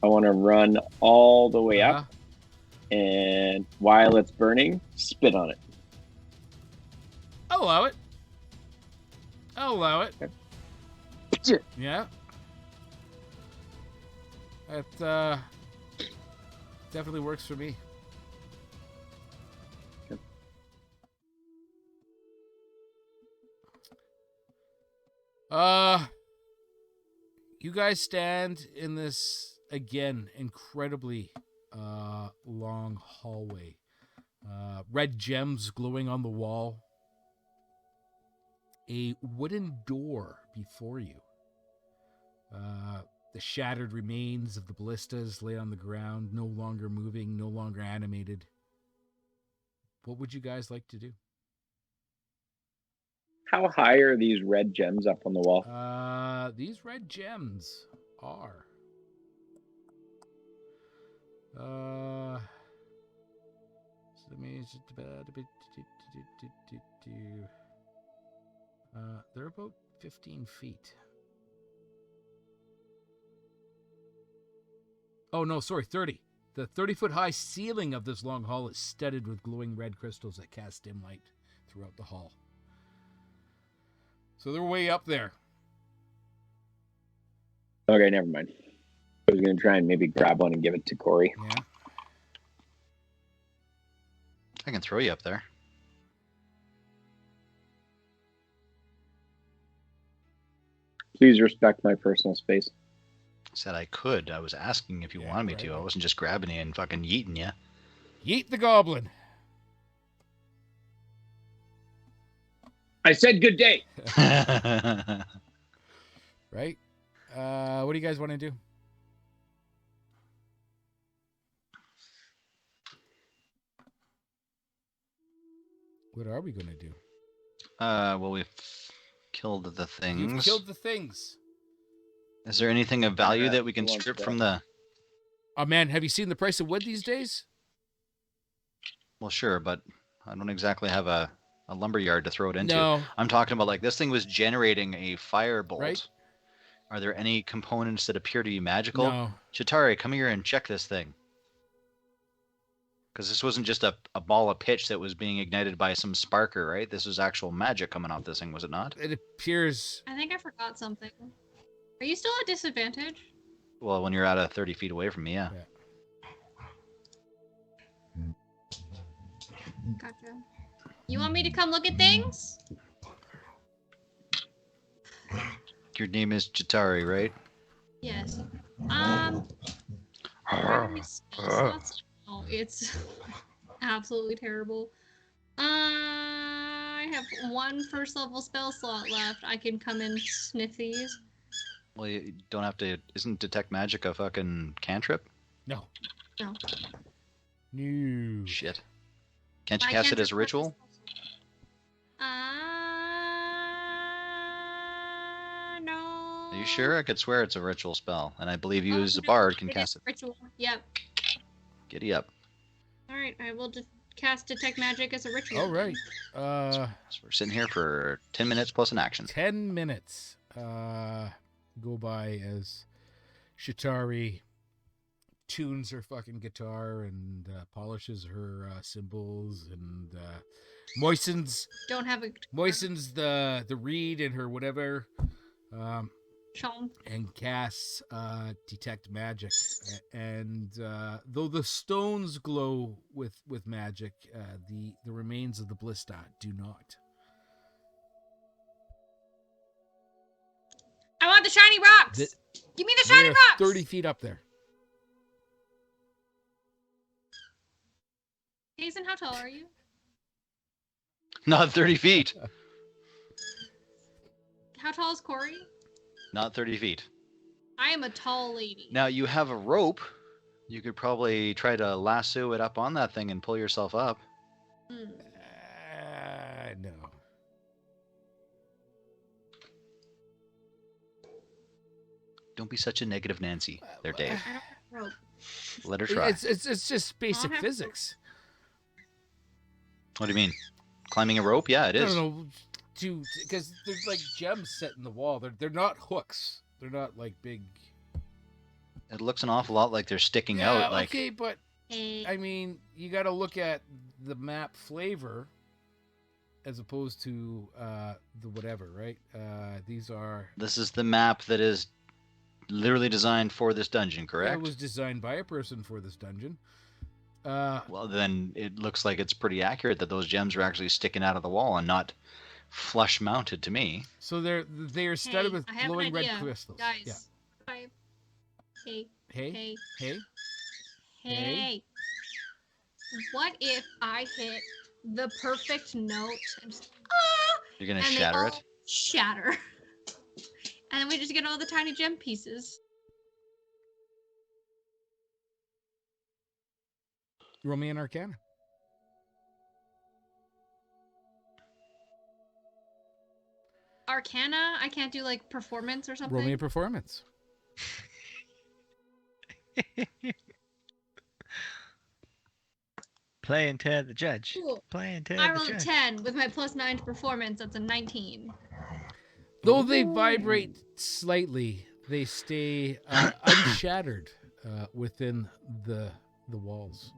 I want to run all the way up and while it's burning, spit on it. I'll allow it. Okay. Yeah. That definitely works for me. You guys stand in this, again, incredibly long hallway. Red gems glowing on the wall. A wooden door before you. The shattered remains of the ballistas lay on the ground, no longer moving, no longer animated. What would you guys like to do? How high are these red gems up on the wall? These red gems are. They're about 15 feet. Oh, no, sorry, 30. The 30-foot high ceiling of this long hall is studded with glowing red crystals that cast dim light throughout the hall. So they're way up there. Okay, never mind. I was going to try and maybe grab one and give it to Corey. Yeah. I can throw you up there. Please respect my personal space. Said I could. I was asking if you wanted me to. I wasn't just grabbing you and fucking yeeting you. Yeet the goblin. I said good day. Right? What do you guys want to do? What are we going to do? Well, we've killed the things. You've killed the things. Is there anything of value that we can who wants strip that? from the... Oh, man, have you seen the price of wood these days? Well, sure, but I don't exactly have a lumber yard to throw it into. No. I'm talking about, like, this thing was generating a firebolt. Right. Are there any components that appear to be magical? No. Chitari, come here and check this thing. Because this wasn't just a ball of pitch that was being ignited by some sparker, right? This was actual magic coming off this thing, was it not? It appears... I think I forgot something. Are you still at disadvantage? Well, when you're out of 30 feet away from me, yeah. Gotcha. You want me to come look at things? Your name is Chitari, right? Yes. Where are my spell slots? Oh, it's absolutely terrible. I have one first level spell slot left. I can come and sniff these. Well, you don't have to... Isn't Detect Magic a fucking cantrip? No. No. No. Shit. Can't you My cast it as a cantrip ritual? No. Are you sure? I could swear it's a ritual spell, and I believe you Oh, as a no, bard can it cast is it. ritual. Yep. Giddy up. Alright, I will just cast Detect Magic as a ritual. All right. So we're sitting here for 10 minutes plus an action. 10 minutes go by as Chitari tunes her fucking guitar and polishes her cymbals and moistens Don't have a the reed in her whatever Sean. and casts Detect Magic. And though the stones glow with magic, the remains of the ballista do not. I want the shiny rocks! Give me the shiny They're rocks! 30 feet up there. Hazen, how tall are you? Not 30 feet. How tall is Corey? Not 30 feet. I am a tall lady. Now, you have a rope. You could probably try to lasso it up on that thing and pull yourself up. Hmm. No. Don't be such a negative Nancy there, Dave. I don't have rope. Let her try. It's just basic have- physics. What do you mean? Climbing a rope? Yeah, it is. No, because there's like gems set in the wall. They're not hooks. They're not like big. It looks an awful lot like they're sticking out. Like okay, but Hey. I mean, you got to look at the map flavor as opposed to the whatever, right? These are. This is the map that is literally designed for this dungeon, correct? It was designed by a person for this dungeon. Well, then it looks like it's pretty accurate that those gems are actually sticking out of the wall and not flush mounted to me. So they are studded with I have glowing an red idea, crystals. guys. Yeah. Hey. Hey. Hey. Hey. Hey. What if I hit the perfect note and just, You're gonna and they shatter all it. shatter. And then we just get all the tiny gem pieces. Roll me an Arcana. Arcana? I can't do like performance or something. Roll me a performance. Play and tear the judge. Cool. Play and tear I the rolled a judge. 10 with my +9 to performance. That's a 19. Though they vibrate slightly, they stay unshattered within the walls.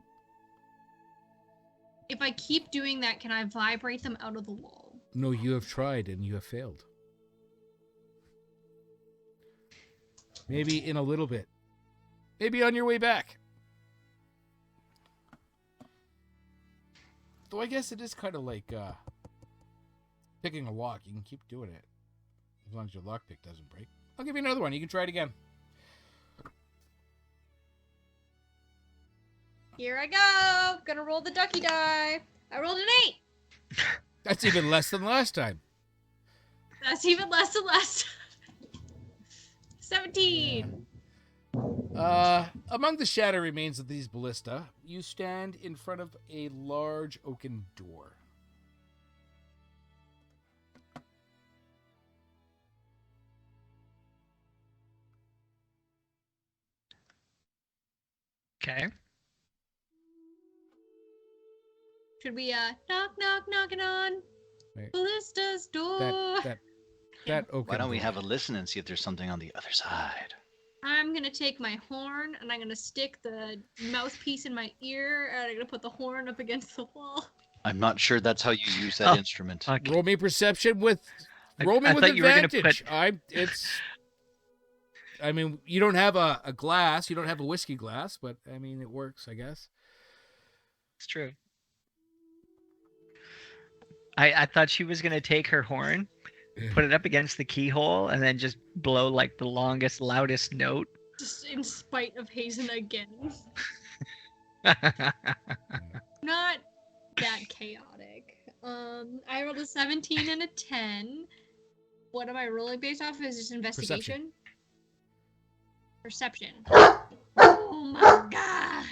If I keep doing that, can I vibrate them out of the wall? No, you have tried and you have failed. Maybe in a little bit. Maybe on your way back. Though I guess it is kind of like picking a lock. You can keep doing it as long as your lockpick doesn't break. I'll give you another one. You can try it again. Here I go. Gonna roll the ducky die. I rolled an 8. That's even less than last time. That's even less than last time. 17. Among the shattered remains of these ballista, you stand in front of a large oaken door. Okay. Should we knocking on Wait. Ballista's door? That oaken Why don't we door. have a listen and see if there's something on the other side? I'm gonna take my horn and I'm gonna stick the mouthpiece in my ear and I'm gonna put the horn up against the wall. I'm not sure that's how you use that instrument. Okay. Roll me perception with. I- Roll me I with thought you were gonna advantage. put- I mean, you don't have a glass. You don't have a whiskey glass, but I mean, it works, I guess. It's true. I thought she was gonna take her horn, put it up against the keyhole, and then just blow like the longest, loudest note. Just in spite of Hazen again. Not that chaotic. I rolled a 17 and a 10. What am I rolling based off? Is this investigation? Perception. Oh my god.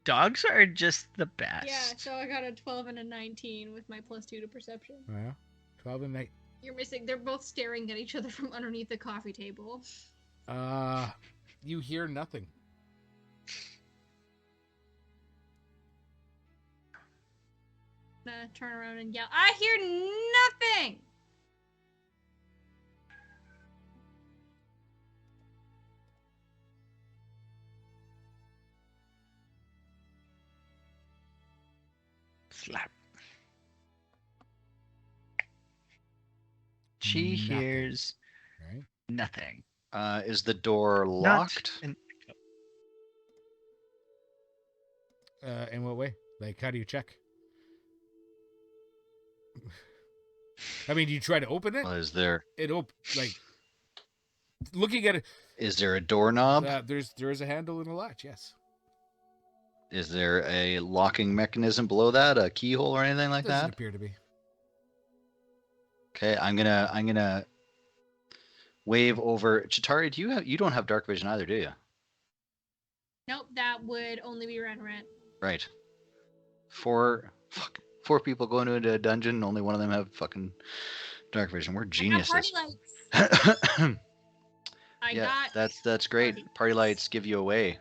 Dogs are just the best. Yeah, so I got a 12 and a 19 with my +2 to perception. Yeah. 12 and 8. You're missing. They're both staring at each other from underneath the coffee table. You hear nothing. I'm gonna turn around and yell, I hear nothing! Slap. She Nothing. hears Right? nothing. Is the door Not locked? an- In what way? Like, how do you check? I mean, do you try to open it? Well, is there Like looking at it. a doorknob? There is a handle and a latch. Yes. Is there a locking mechanism below that, a keyhole or anything like Doesn't that? appear to be. Okay, I'm gonna wave over. Chitari, you don't have dark vision either, do you? Nope, that would only be Ren. Right. Four people going into a dungeon, and only one of them have fucking dark vision. We're I got geniuses. party lights. I Yeah, got that's great. party Party lights give you away.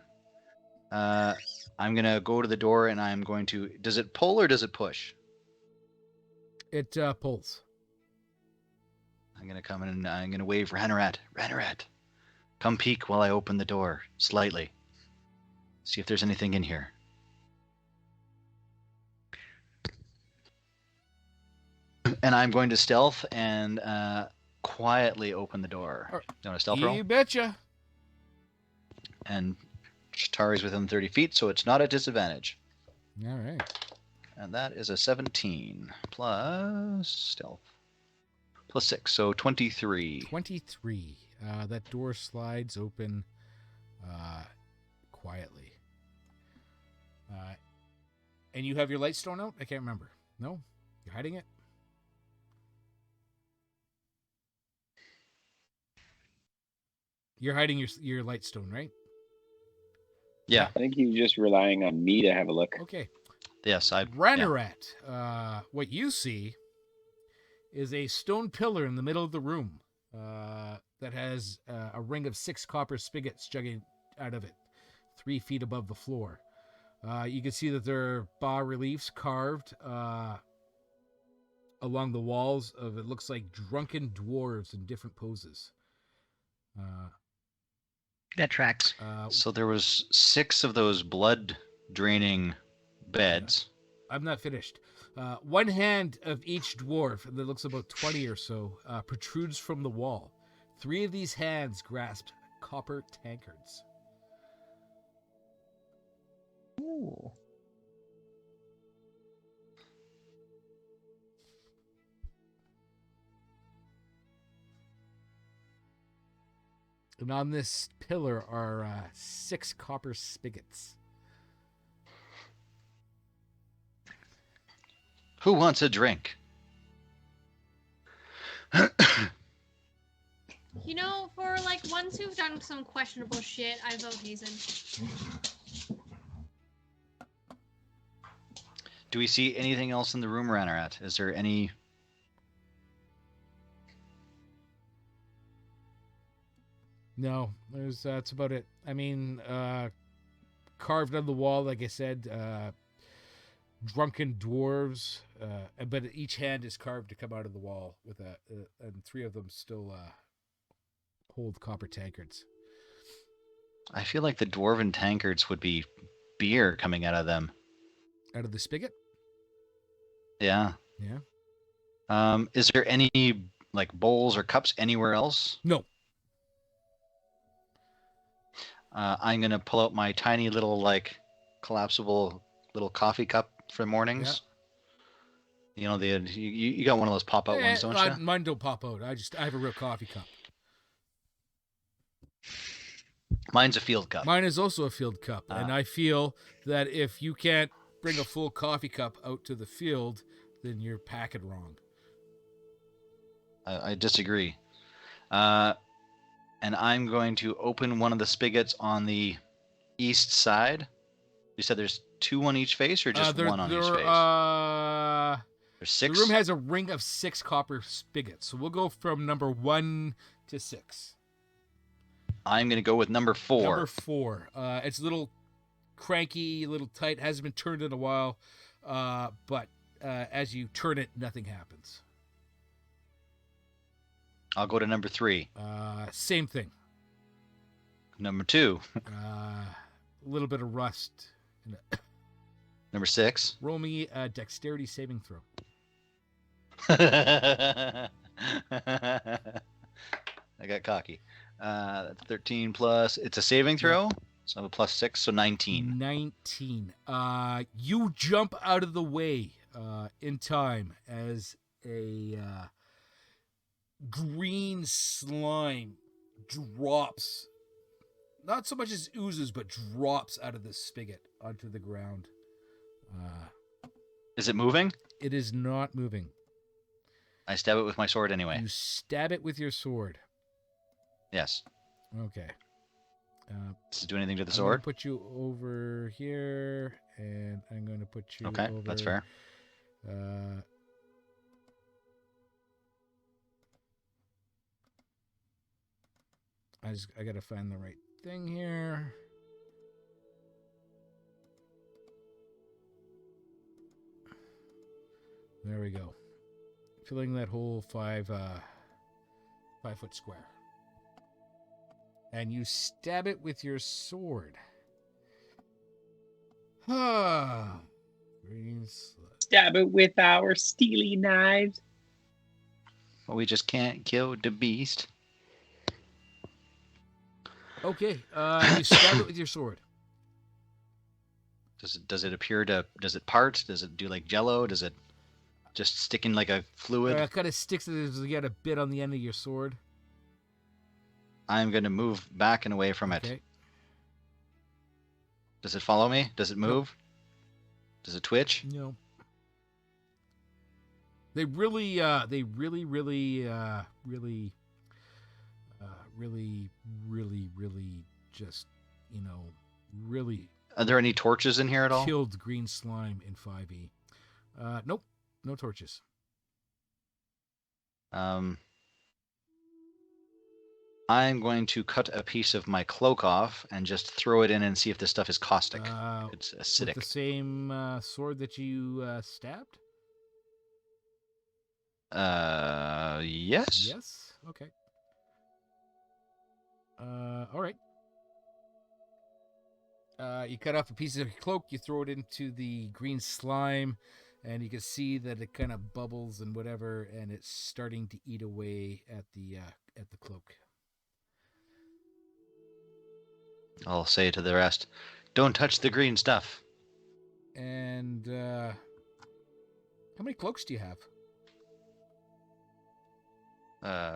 I'm gonna go to the door and I'm going to. Does it pull or does it push? It pulls. I'm gonna come in and I'm gonna wave Ranarat. Come peek while I open the door slightly. See if there's anything in here. And I'm going to stealth and quietly open the door. Alright. Do you want a stealth roll? You betcha. And Shatari's within 30 feet, so it's not a disadvantage. All right. And that is a 17 plus stealth. Plus 6, so 23. 23. That door slides open quietly. And you have your light stone out? I can't remember. No? You're hiding it? You're hiding your light stone, right? Yeah. I think he's just relying on me to have a look. Okay. Yes, I. Ranarat, what you see is a stone pillar in the middle of the room that has a ring of 6 copper spigots jugging out of it, 3 feet above the floor. You can see that there are bas reliefs carved along the walls of, it looks like, drunken dwarves in different poses. That tracks. So there was 6 of those blood draining beds. I'm not finished. One hand of each dwarf, that looks about 20 or so, protrudes from the wall. 3 of these hands grasp copper tankards. Ooh. And on this pillar are 6 copper spigots. Who wants a drink? You know, for like ones who've done some questionable shit, I vote Hazen. Do we see anything else in the room, Ranarat? Is there any... No, there's that's about it. I mean, carved on the wall, like I said, drunken dwarves, but each hand is carved to come out of the wall with and 3 of them still hold copper tankards. I feel like the dwarven tankards would be beer coming out of them. Out of the spigot? Yeah. Yeah. Is there any like bowls or cups anywhere else? No. I'm gonna pull out my tiny little like collapsible little coffee cup for mornings. Yeah. You know, you got one of those pop out ones, don't you? Mine don't pop out. I have a real coffee cup. Mine's a field cup. Mine is also a field cup, and I feel that if you can't bring a full coffee cup out to the field, then you're packing wrong. I disagree. And I'm going to open one of the spigots on the east side. You said there's 2 on each face, or just one on each face? There's 6. The room has a ring of 6 copper spigots, so we'll go from number 1 to 6. I'm going to go with number 4. Number 4. It's a little cranky, a little tight, hasn't been turned in a while, but as you turn it, nothing happens. I'll go to number 3. Same thing. Number 2. A little bit of rust. Number 6. Roll me a dexterity saving throw. I got cocky. 13 plus. It's a saving throw, so I have a plus 6, so 19. 19. You jump out of the way in time as a green slime drops. Not so much as oozes, but drops out of the spigot onto the ground. Is it moving? It is not moving. I stab it with my sword anyway. You stab it with your sword. Yes. Okay. Does it do anything to the I'm sword? going to put you over here, and I'm going to put you Okay, over... that's fair. I got to find the right thing here. There we go. Filling that whole 5 foot square. and you stab it with your sword. Ah, green slug. Stab it with our steely knives. We just can't kill the beast. Okay, you stab it with your sword. Does it appear to? Does it part? Does it do like Jello? Does it just stick in like a fluid? Kind of sticks as you get a bit on the end of your sword. I'm going to move back and away from it. Does it follow me? Does it move? Does it twitch? No. They really just, really. Are there any torches in here at all? Killed green slime in 5e. Nope, no torches. I'm going to cut a piece of my cloak off and just throw it in and see if this stuff is caustic. It's acidic. With the same sword that you stabbed? Yes. Yes. Okay. All right. You cut off a piece of your cloak, you throw it into the green slime, and you can see that it kind of bubbles and whatever, and it's starting to eat away at the cloak. I'll say to the rest, don't touch the green stuff. And how many cloaks do you have?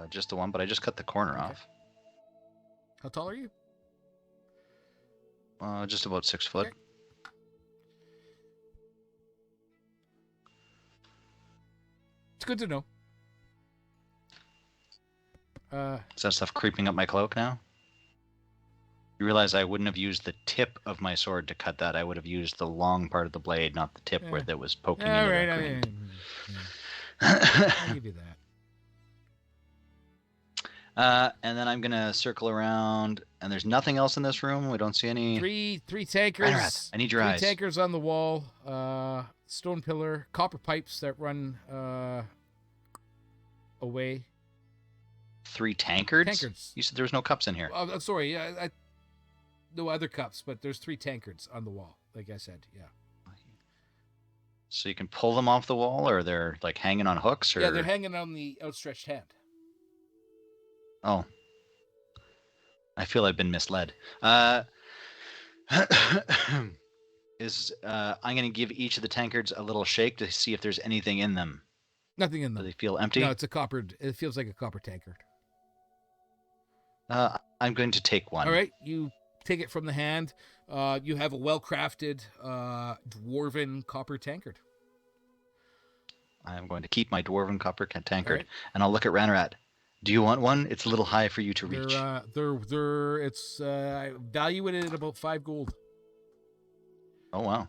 Just the one, but I just cut the corner off. How tall are you? Just about 6 foot. Okay. It's good to know. Is that stuff creeping up my cloak now? You realize I wouldn't have used the tip of my sword to cut that. I would have used the long part of the blade, not the tip where that was poking into the green. I'll give you that. And then I'm gonna circle around, and there's nothing else in this room. We don't see any. Three tankers. I need your eyes. 3 tankers on the wall. Stone pillar, copper pipes that run away. 3 tankards? Tankards. You said there was no cups in here. I'm sorry. No other cups, but there's 3 tankards on the wall. Like I said, yeah. So you can pull them off the wall, or they're like hanging on hooks, or yeah, they're hanging on the outstretched hand. Oh, I feel I've been misled. I'm going to give each of the tankards a little shake to see if there's anything in them. Nothing in them. Do they feel empty? No, it feels like a copper tankard. I'm going to take one. All right, you take it from the hand. You have a well-crafted dwarven copper tankard. I'm going to keep my dwarven copper tankard, right. And I'll look at Ranarat. Do you want one? It's a little high for you to reach. I value it at about 5 gold. Oh, wow.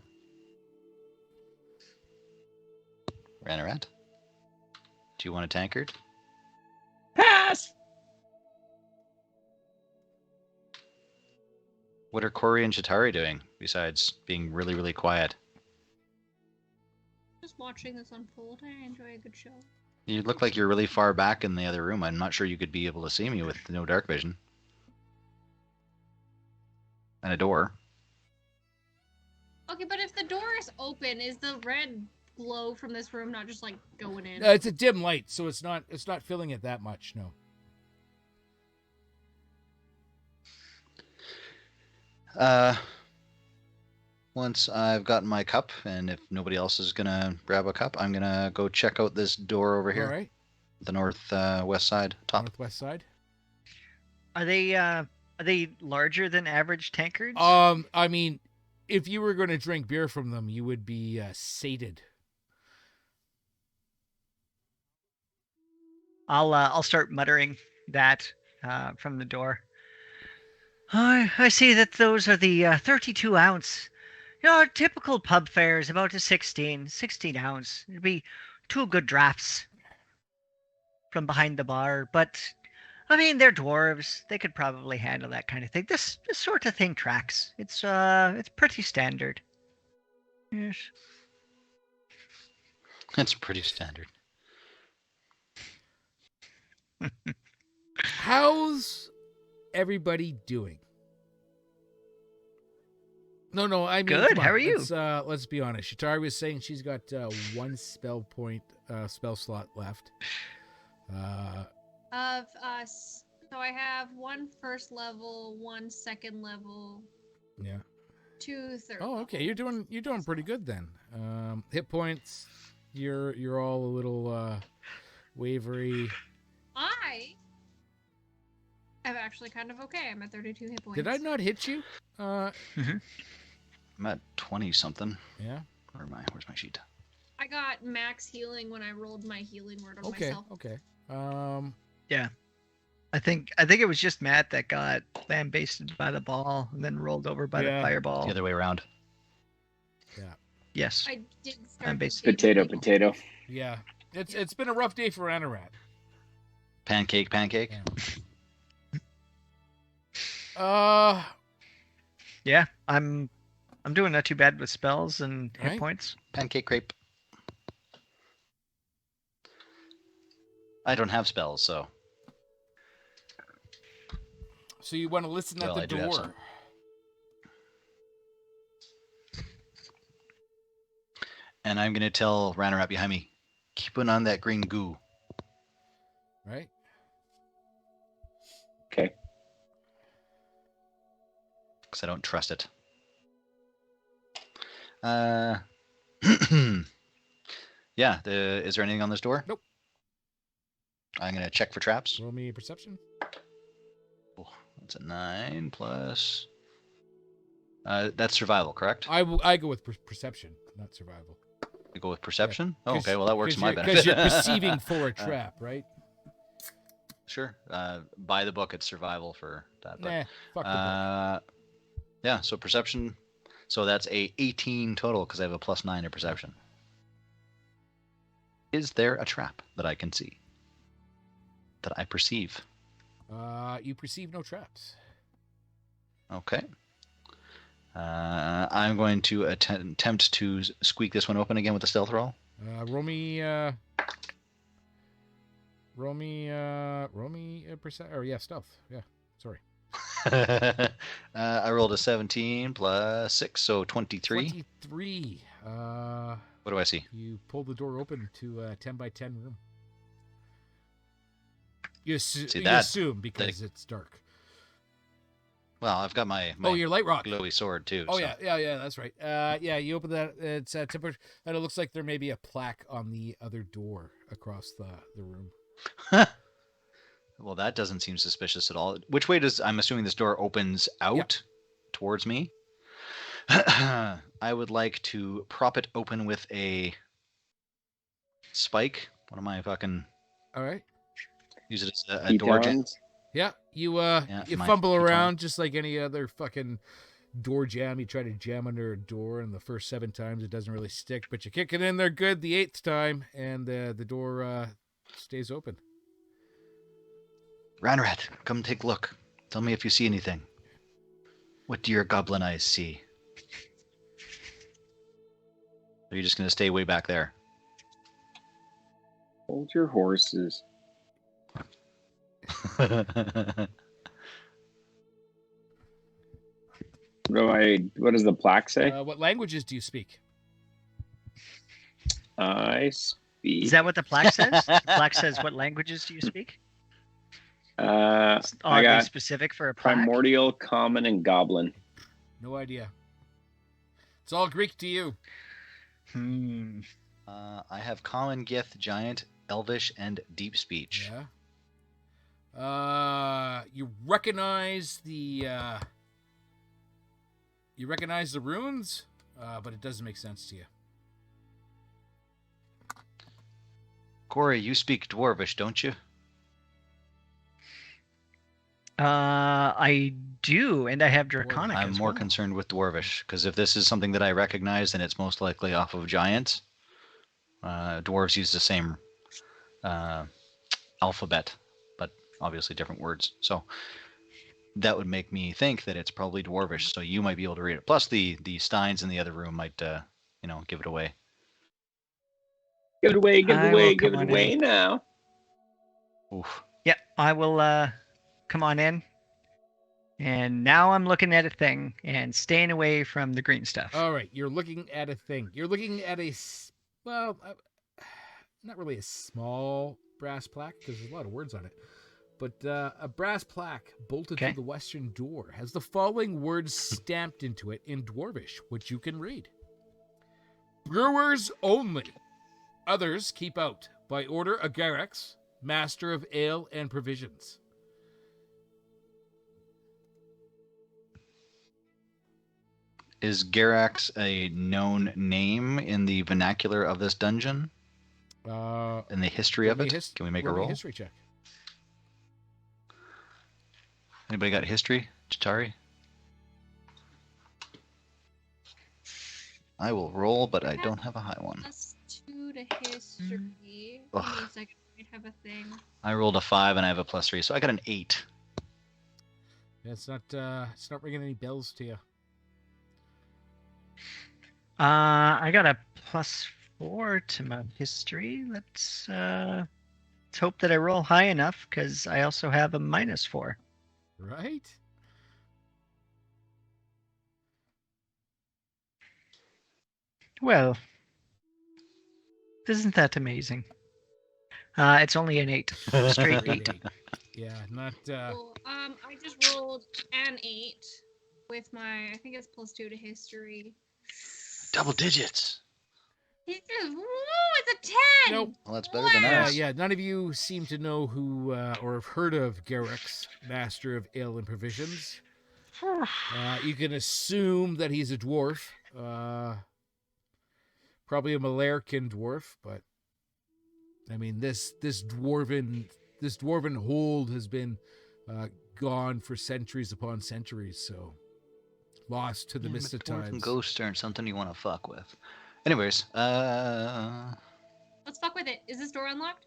Ranarat? Do you want a tankard? Pass! What are Corey and Chitari doing besides being really, really quiet? Just watching this unfold. I enjoy a good show. You look like you're really far back in the other room. I'm not sure you could be able to see me with no dark vision. And a door. Okay, but if the door is open, is the red glow from this room not just like going in? It's a dim light, so it's not filling it that much. No. Once I've gotten my cup, and if nobody else is gonna grab a cup, I'm gonna go check out this door over here. All right. The northwest side, top. Northwest side. Are they larger than average tankards? I mean, if you were going to drink beer from them, you would be sated. I'll start muttering that from the door. I see that those are the 32 ounce. Our typical pub fare is about a 16 ounce. It'd be 2 good drafts from behind the bar, but I mean they're dwarves. They could probably handle that kind of thing. This sort of thing tracks. It's pretty standard. Yes. It's pretty standard. How's everybody doing? No, I mean, Good, come on, how are you? Let's be honest. Shatari was saying she's got one spell slot left. Of us. So I have one first level, one second level, Yeah. 2 third. Oh, okay. You're doing pretty good then. Hit points. You're all a little wavery. I am actually kind of okay. I'm at 32 hit points. Did I not hit you? I'm at 20 something. Yeah. Where am I? Where's my sheet? I got max healing when I rolled my healing word on Okay. myself. Okay. Yeah. I think it was just Matt that got lambasted by the ball and then rolled over by the Yeah. fireball. The other way around. Yeah. Yes. I did start I'm to based- see Potato, people. potato. Yeah. It's been a rough day for Anorat. Pancake. Yeah. Yeah. I'm doing not too bad with spells and hit Right. points. Pancake crepe. I don't have spells, so. So you want to listen Well, at I the do have door. some. And I'm going to tell Ranarat behind me, keep an eye on that green goo. Right? Okay. Because I don't trust it. Yeah, is there anything on this door? Nope. I'm going to check for traps. Roll me a perception. Oh, that's a 9 plus... that's survival, correct? I go with perception, not survival. You go with perception? Oh, 'Cause- okay, well that works to my benefit. Because you're perceiving for a trap, right? Sure. By the book, it's survival for that. But, Nah, fuck the book. yeah, so perception. So that's a 18 total because I have a +9 to perception. Is there a trap that I can see? That I perceive? You perceive no traps. Okay. I'm going to attempt to squeak this one open again with a stealth roll. Roll me a stealth. Yeah, sorry. I rolled a 17 plus 6, so 23. 23. What do I see? You pull the door open to a 10 by 10 room. You assume because it's dark. Well, I've got my your light rock. glowy sword too. Oh so. yeah, that's right. Yeah, you open that. It's temperature, and it looks like there may be a plaque on the other door across the room. Well, that doesn't seem suspicious at all. Which way does... I'm assuming this door opens out towards me. I would like to prop it open with a spike. What am I fucking... All right. Use it as a door jam. Yeah, you for my fumble P20. around just like any other fucking door jam. You try to jam under a door, and the first 7 times it doesn't really stick, but you kick it in there good the 8th time, and the door stays open. Ranrat, come take a look. Tell me if you see anything. What do your goblin eyes see? Are you just going to stay way back there? Hold your horses. What does the plaque say? What languages do you speak? I speak. Is that what the plaque says? The plaque says, "What languages do you speak?" It's I oddly got specific for a plaque. Primordial, Common, and Goblin. No idea. It's all Greek to you. I have Common, Gith, Giant, Elvish, and Deep Speech. Yeah. You recognize the runes, but it doesn't make sense to you. Corey, you speak Dwarvish, don't you? I do, and I have Draconic. I'm as more well. concerned with Dwarvish, because if this is something that I recognize, then it's most likely off of Giants. Dwarves use the same alphabet, but obviously different words. So that would make me think that it's probably Dwarvish, so you might be able to read it. Plus the Steins in the other room might, give it away. Give it away, give I it will away, give come it on away in. now. Oof. Yeah, I will come on in. And now I'm looking at a thing and staying away from the green stuff. All right, you're looking at a thing. You're looking at well, not really a small brass plaque because there's a lot of words on it, but a brass plaque bolted to the western door has the following words stamped into it in Dwarvish, which you can read. Brewers only. Others keep out. By order of Garex, Master of Ale and Provisions. Is Garax a known name in the vernacular of this dungeon? In the history of it? Can we make a roll? History check. Anybody got history? Chitari? I will roll, but I don't have a high one. +2 to history. Give me a second. I have a thing. I rolled a 5 and I have a +3, so I got an 8. Yeah, it's not ringing any bells to you. I got a +4 to my history. Let's hope that I roll high enough because I also have a -4. Right? Well, isn't that amazing? It's only an 8. Straight 8. Yeah, not. Cool. I just rolled an 8 with my. I think it's +2 to history. Double digits. Woo! It's a 10. Nope. Well, that's better than us. Yeah, none of you seem to know who or have heard of Garex, Master of Ale and Provisions. You can assume that he's a dwarf. Probably a Malarkin dwarf, but I mean this dwarven hold has been gone for centuries upon centuries, so lost to the mist of times. Ghosts aren't something you want to fuck with. Anyways, Let's fuck with it. Is this door unlocked?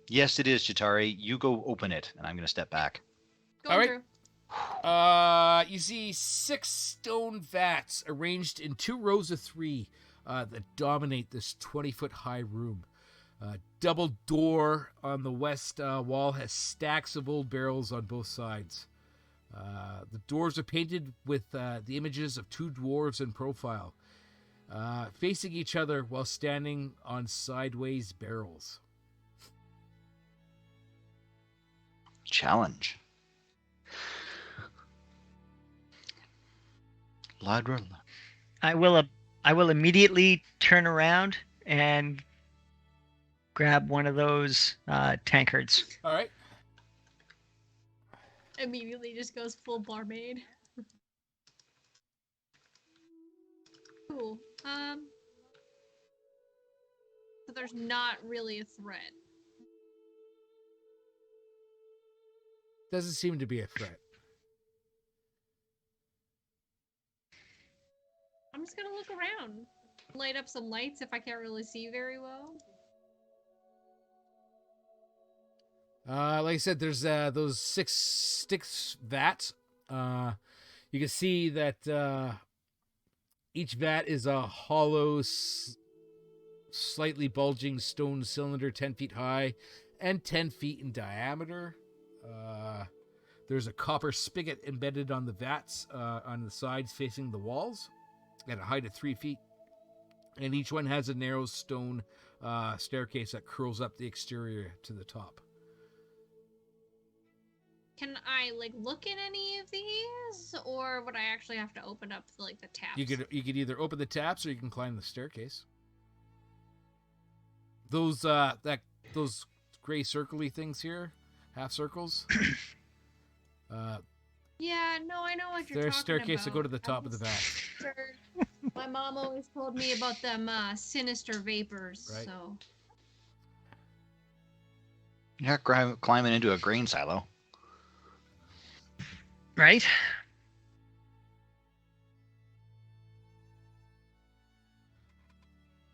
yes, it is, Chitari. You go open it, and I'm gonna step back. All right. You see 6 stone vats arranged in 2 rows of 3 that dominate this 20-foot high room. Double door on the west wall has stacks of old barrels on both sides. The doors are painted with the images of 2 dwarves in profile, facing each other while standing on sideways barrels. Challenge. Ladra. I will immediately turn around and grab one of those tankards. All right. Immediately just goes full barmaid. Cool. So there's not really a threat. Doesn't seem to be a threat. I'm just gonna look around. Light up some lights if I can't really see very well. Like I said, there's those 6 vats. You can see that each vat is a hollow, slightly bulging stone cylinder 10 feet high and 10 feet in diameter. There's a copper spigot embedded on the vats on the sides facing the walls at a height of 3 feet. And each one has a narrow stone staircase that curls up the exterior to the top. Can I look in any of these, or would I actually have to open up the taps? You could either open the taps or you can climb the staircase. Those those gray circly things here, half circles. Yeah, no, I know what you're talking about. There's a staircase to go to the top of the vat. My mom always told me about them sinister vapors. Right. So. You're not climbing into a grain silo. Right?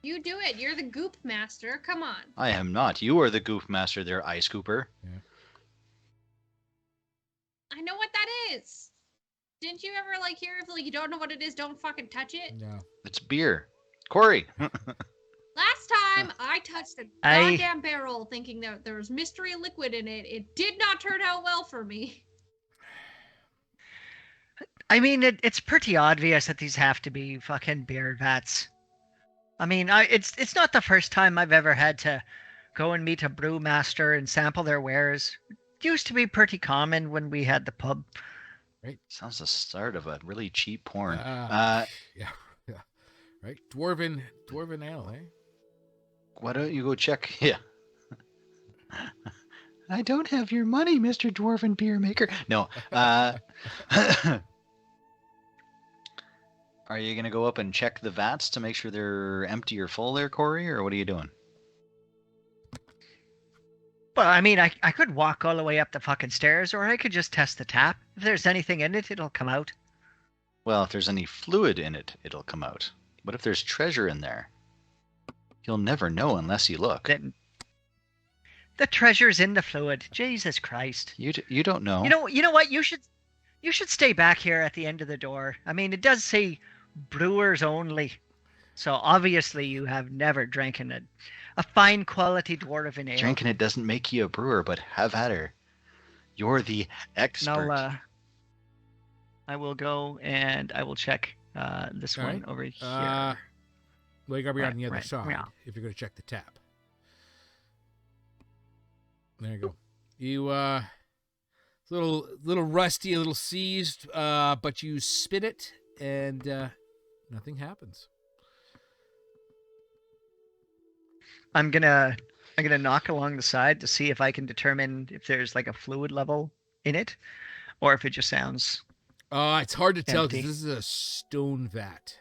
You do it. You're the goop master. Come on. I am not. You are the goof master there, Ice Cooper. Yeah. I know what that is. Didn't you ever hear if you don't know what it is, don't fucking touch it? No. It's beer. Corey. Last time I touched a goddamn barrel thinking that there was mystery liquid in it. It did not turn out well for me. I mean, it's pretty obvious that these have to be fucking beer vats. I mean, it's not the first time I've ever had to go and meet a brewmaster and sample their wares. It used to be pretty common when we had the pub. Sounds the start of a really cheap porn. Yeah. Right. Dwarven ale, eh? Why don't you go check? Yeah. I don't have your money, Mr. Dwarven Beer Maker. No. Are you going to go up and check the vats to make sure they're empty or full there, Corey, or what are you doing? Well, I mean, I could walk all the way up the fucking stairs, or I could just test the tap. If there's anything in it, it'll come out. Well, if there's any fluid in it, it'll come out. What if there's treasure in there? You'll never know unless you look. The treasure's in the fluid. Jesus Christ. You don't know. You know what? You should stay back here at the end of the door. I mean, it does say brewers only. So obviously you have never drinking a fine quality dwarven ale. Drinking it doesn't make you a brewer, but have at her. You're the expert. Now, I will go and I will check this All one right. over here. Well, you gotta be on the other right, side yeah. if you're gonna check the tap. There you go. You little rusty, a little seized, but you spin it and nothing happens. I'm gonna knock along the side to see if I can determine if there's like a fluid level in it, or if it just sounds. It's hard to tell Empty. because this is a stone vat.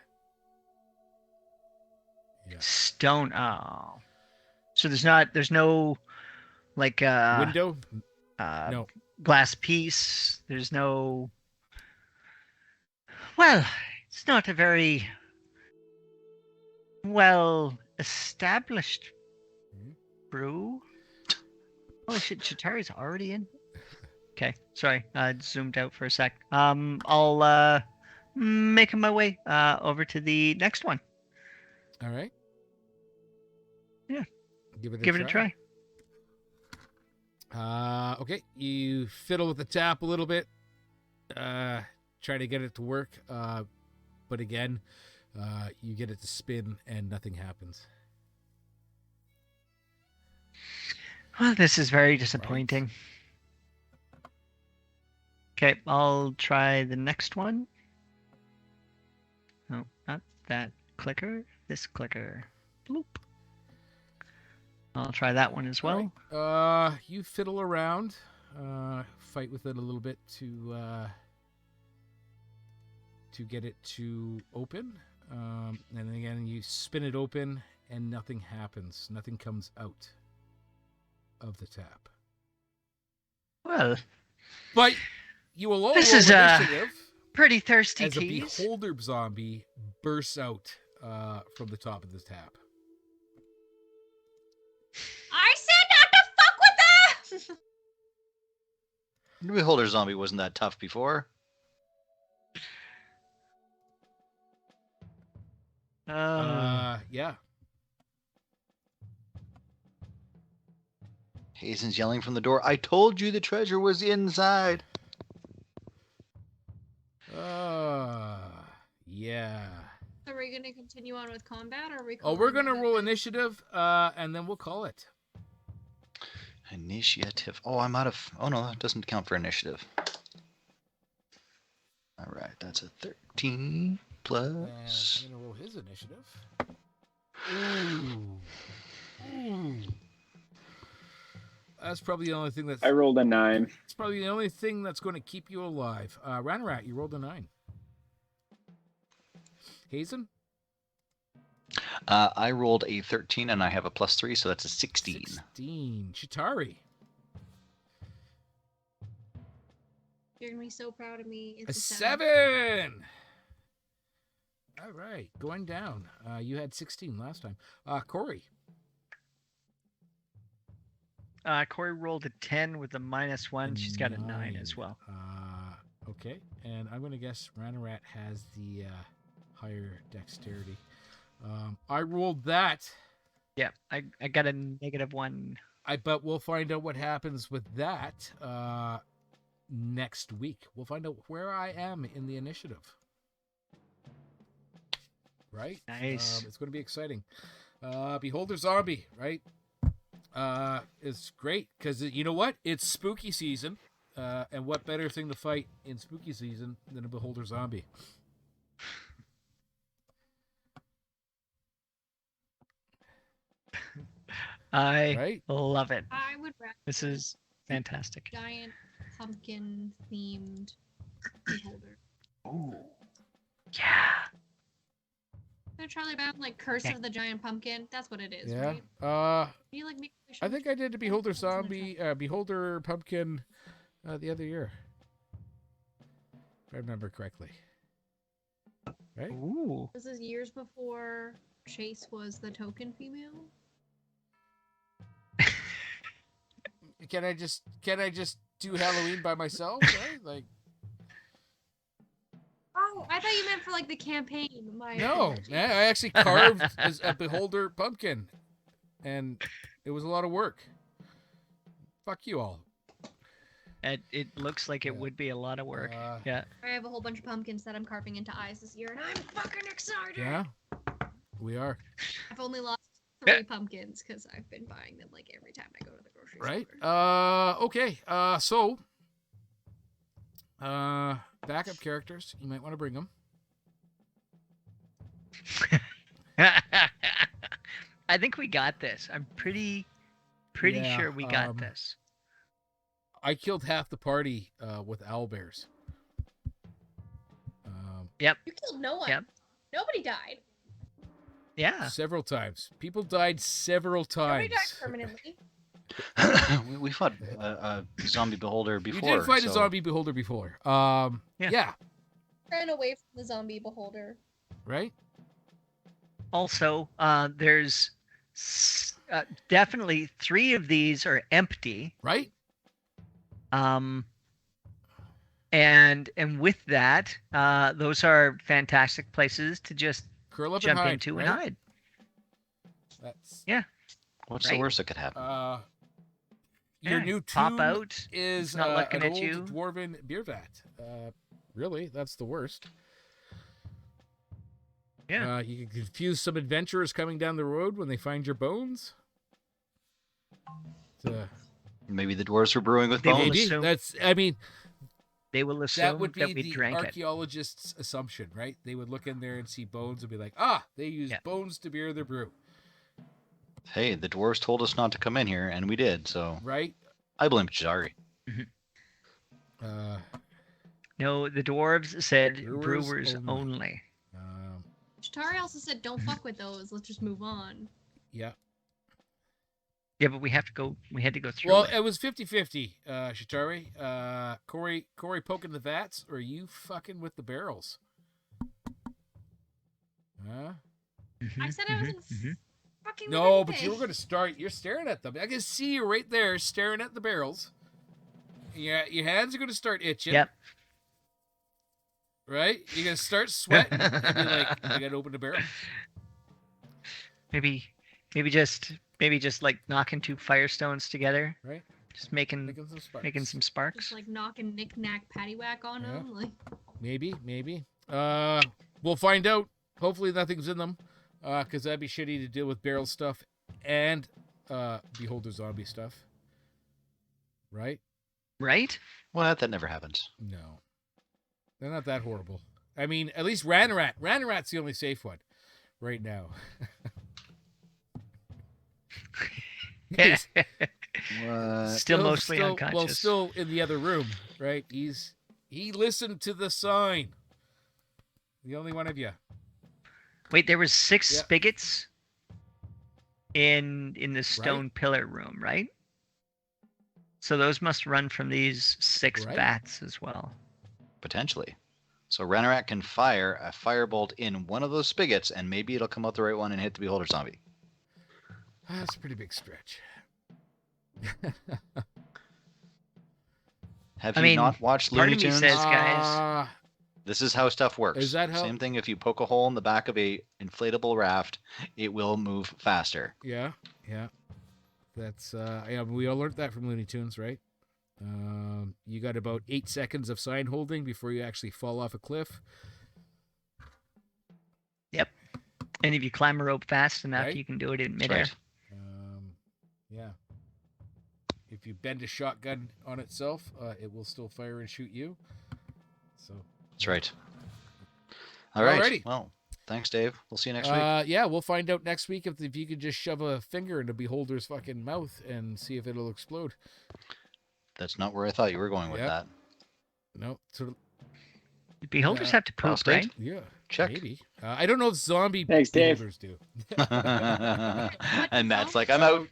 Yeah. Stone. Oh, so there's no like Window? No. glass piece. There's no. Well, it's not a very well established brew. Holy shit, Chitari's already in. Okay, sorry, I zoomed out for a sec. I'll making my way over to the next one. All right. Yeah. Give it a try. Okay. You fiddle with the tap a little bit. Try to get it to work. But again, you get it to spin and nothing happens. Well, this is very disappointing. Okay, I'll try the next one. No, not that clicker. This clicker. Bloop. I'll try that one as well. Right. You fiddle around, fight with it a little bit to get it to open, and then again you spin it open and nothing happens. Nothing comes out of the tap. Well, but you will all this roll is initiative pretty thirsty as a tease. beholder zombie bursts out from the top of the tap. I said not to fuck with that! The Beholder Zombie wasn't that tough before. Yeah. Hazen's yelling from the door, I told you the treasure was inside. Yeah. Are we going to continue on with combat, or are we? Oh, we're calling gonna it roll a- initiative, and then we'll call it. Initiative. Oh, I'm out of... Oh, no, that doesn't count for initiative. All right, that's a 13 And plus... I'm gonna roll his initiative. Ooh. That's probably the only thing that's. I rolled a 9. It's probably the only thing that's going to keep you alive. Ranarat, you rolled a 9. Hazen? I rolled a 13 and I have a plus 3, so that's a 16. 16. Chitari. You're gonna be so proud of me. A It's 7. All right, going down. You had 16 last time. Corey. Corey rolled a 10 with a -1. She's got a 9 as well. Okay, and I'm going to guess Ranarat has the higher dexterity. I rolled that Yeah, I got a -1. But we'll find out what happens with that next week. We'll find out where I am in the initiative. Right? Nice. It's going to be exciting. Beholder Zombie, right? It's great because you know what? It's spooky season. And what better thing to fight in spooky season than a Beholder Zombie? I Right? love it. I would rather This is fantastic. giant pumpkin themed beholder. Ooh. Yeah. Charlie Brown, like Curse Okay. of the Giant Pumpkin. That's what it is, Yeah. right? You like make I think I did the Beholder Zombie, Beholder Pumpkin the other year. If I remember correctly. Right? Ooh. This is years before Chase was the token female. Can I just do Halloween by myself? Right? Like Oh, I thought you meant for like the campaign. My no, apologies. I actually carved as a Beholder Pumpkin, and it was a lot of work. Fuck you all. It looks like it Yeah. would be a lot of work. Uh, Yeah. I have a whole bunch of pumpkins that I'm carving into eyes this year, and I'm fucking excited. Yeah, we are I've only lost 3 pumpkins because I've been buying them like every time I go to the grocery right. store. Okay. So, backup characters. You might want to bring them. I think we got this. I'm pretty Yeah, sure we got this. I killed half the party with owlbears. Yep. You killed no one. Yep. Nobody died. Yeah. Several times. People died several Nobody times. died permanently. we fought a zombie beholder before. You did fight a so- zombie beholder before. Yeah. Ran away from the zombie beholder. Right? Also, there's definitely 3 of these are empty. Right? And with that, those are fantastic places to just Curl up jump and hide. into right? and hide. That's What's Right. the worst that could happen? your Yeah, new pop tomb out. is It's not looking an at old you. dwarven beer vat. Really, that's the worst. Yeah. You can confuse some adventurers coming down the road when they find your bones. Maybe the dwarves were brewing with They will bones. Maybe assume- that's. I mean, They will assume that would be we the drank it. archaeologist's assumption, right? They would look in there and see bones and be like, "Ah, they used Yeah. bones to beer their brew." Hey, the dwarves told us not to come in here, and we did. So Right? I blame Jari. No, the dwarves said Brewers brewers only. only. Shatari also said, "Don't fuck with those. Let's just move on." Yeah. Yeah, but we had to go through Well, it. it was 50-50, Shatari. Corey poking the vats, or you fucking with the barrels? Huh? I said I wasn't fucking with No, but anything. you were going to start. You're staring at them. I can see you right there staring at the barrels. Yeah, your hands are going to start itching. Yep. Right? You're going to start sweating and be like, I got to open the barrel. Maybe just like knocking 2 firestones together. Right? Just making Making some sparks. some sparks. Just like knocking knick-knack paddywhack on Yeah. them. Like, Maybe. We'll find out. Hopefully nothing's in them. Because that'd be shitty to deal with barrel stuff and Beholder zombie stuff. Right? Right? What? That never happens. No. They're not that horrible. I mean, at least Ranarat. Ranarat's the only safe one right now. He's What? Still mostly Well, unconscious. still in the other room, right? He listened to the sign. The only one of you. Wait, there was 6 Yeah. spigots in the stone pillar room, right? So those must run from these 6 Right. vats as well. Potentially. So Ranarak can fire a firebolt in one of those spigots, and maybe it'll come out the right one and hit the beholder zombie. That's a pretty big stretch. Have I you mean, not watched part Looney of me Tunes? says- guys. This is how stuff works. Is that how- Same thing. If you poke a hole in the back of a inflatable raft, it will move faster. Yeah. That's yeah. We all learned that from Looney Tunes, right? You got about 8 seconds of sign holding before you actually fall off a cliff. And if you climb a rope fast enough, Right. you can do it in That's midair. right. Yeah. If you bend a shotgun on itself, it will still fire and shoot you. So. That's right. All right. Alrighty. Well, thanks, Dave. We'll see you next week. Yeah, we'll find out next week if you could just shove a finger in a beholder's fucking mouth and see if it'll explode. That's not where I thought you were going with Yep. that. No, sort of. Beholders have to poop, prostate? right? Yeah. Check. Maybe. I don't know if zombie Thanks, Dave. beholders do. And Matt's like, I'm out.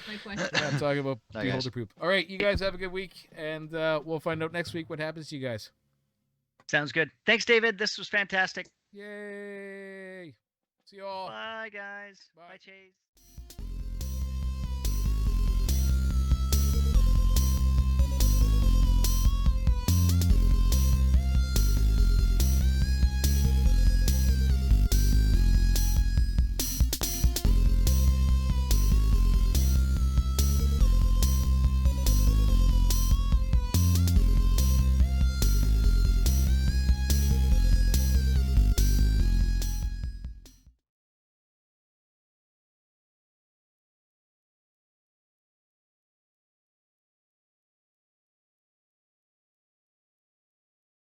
My question. Yeah, I'm talking about Bye, beholder guys. poop. All right, you guys have a good week, and we'll find out next week what happens to you guys. Sounds good. Thanks, David. This was fantastic. Yay! See you all. Bye, guys. Bye. Bye Chase.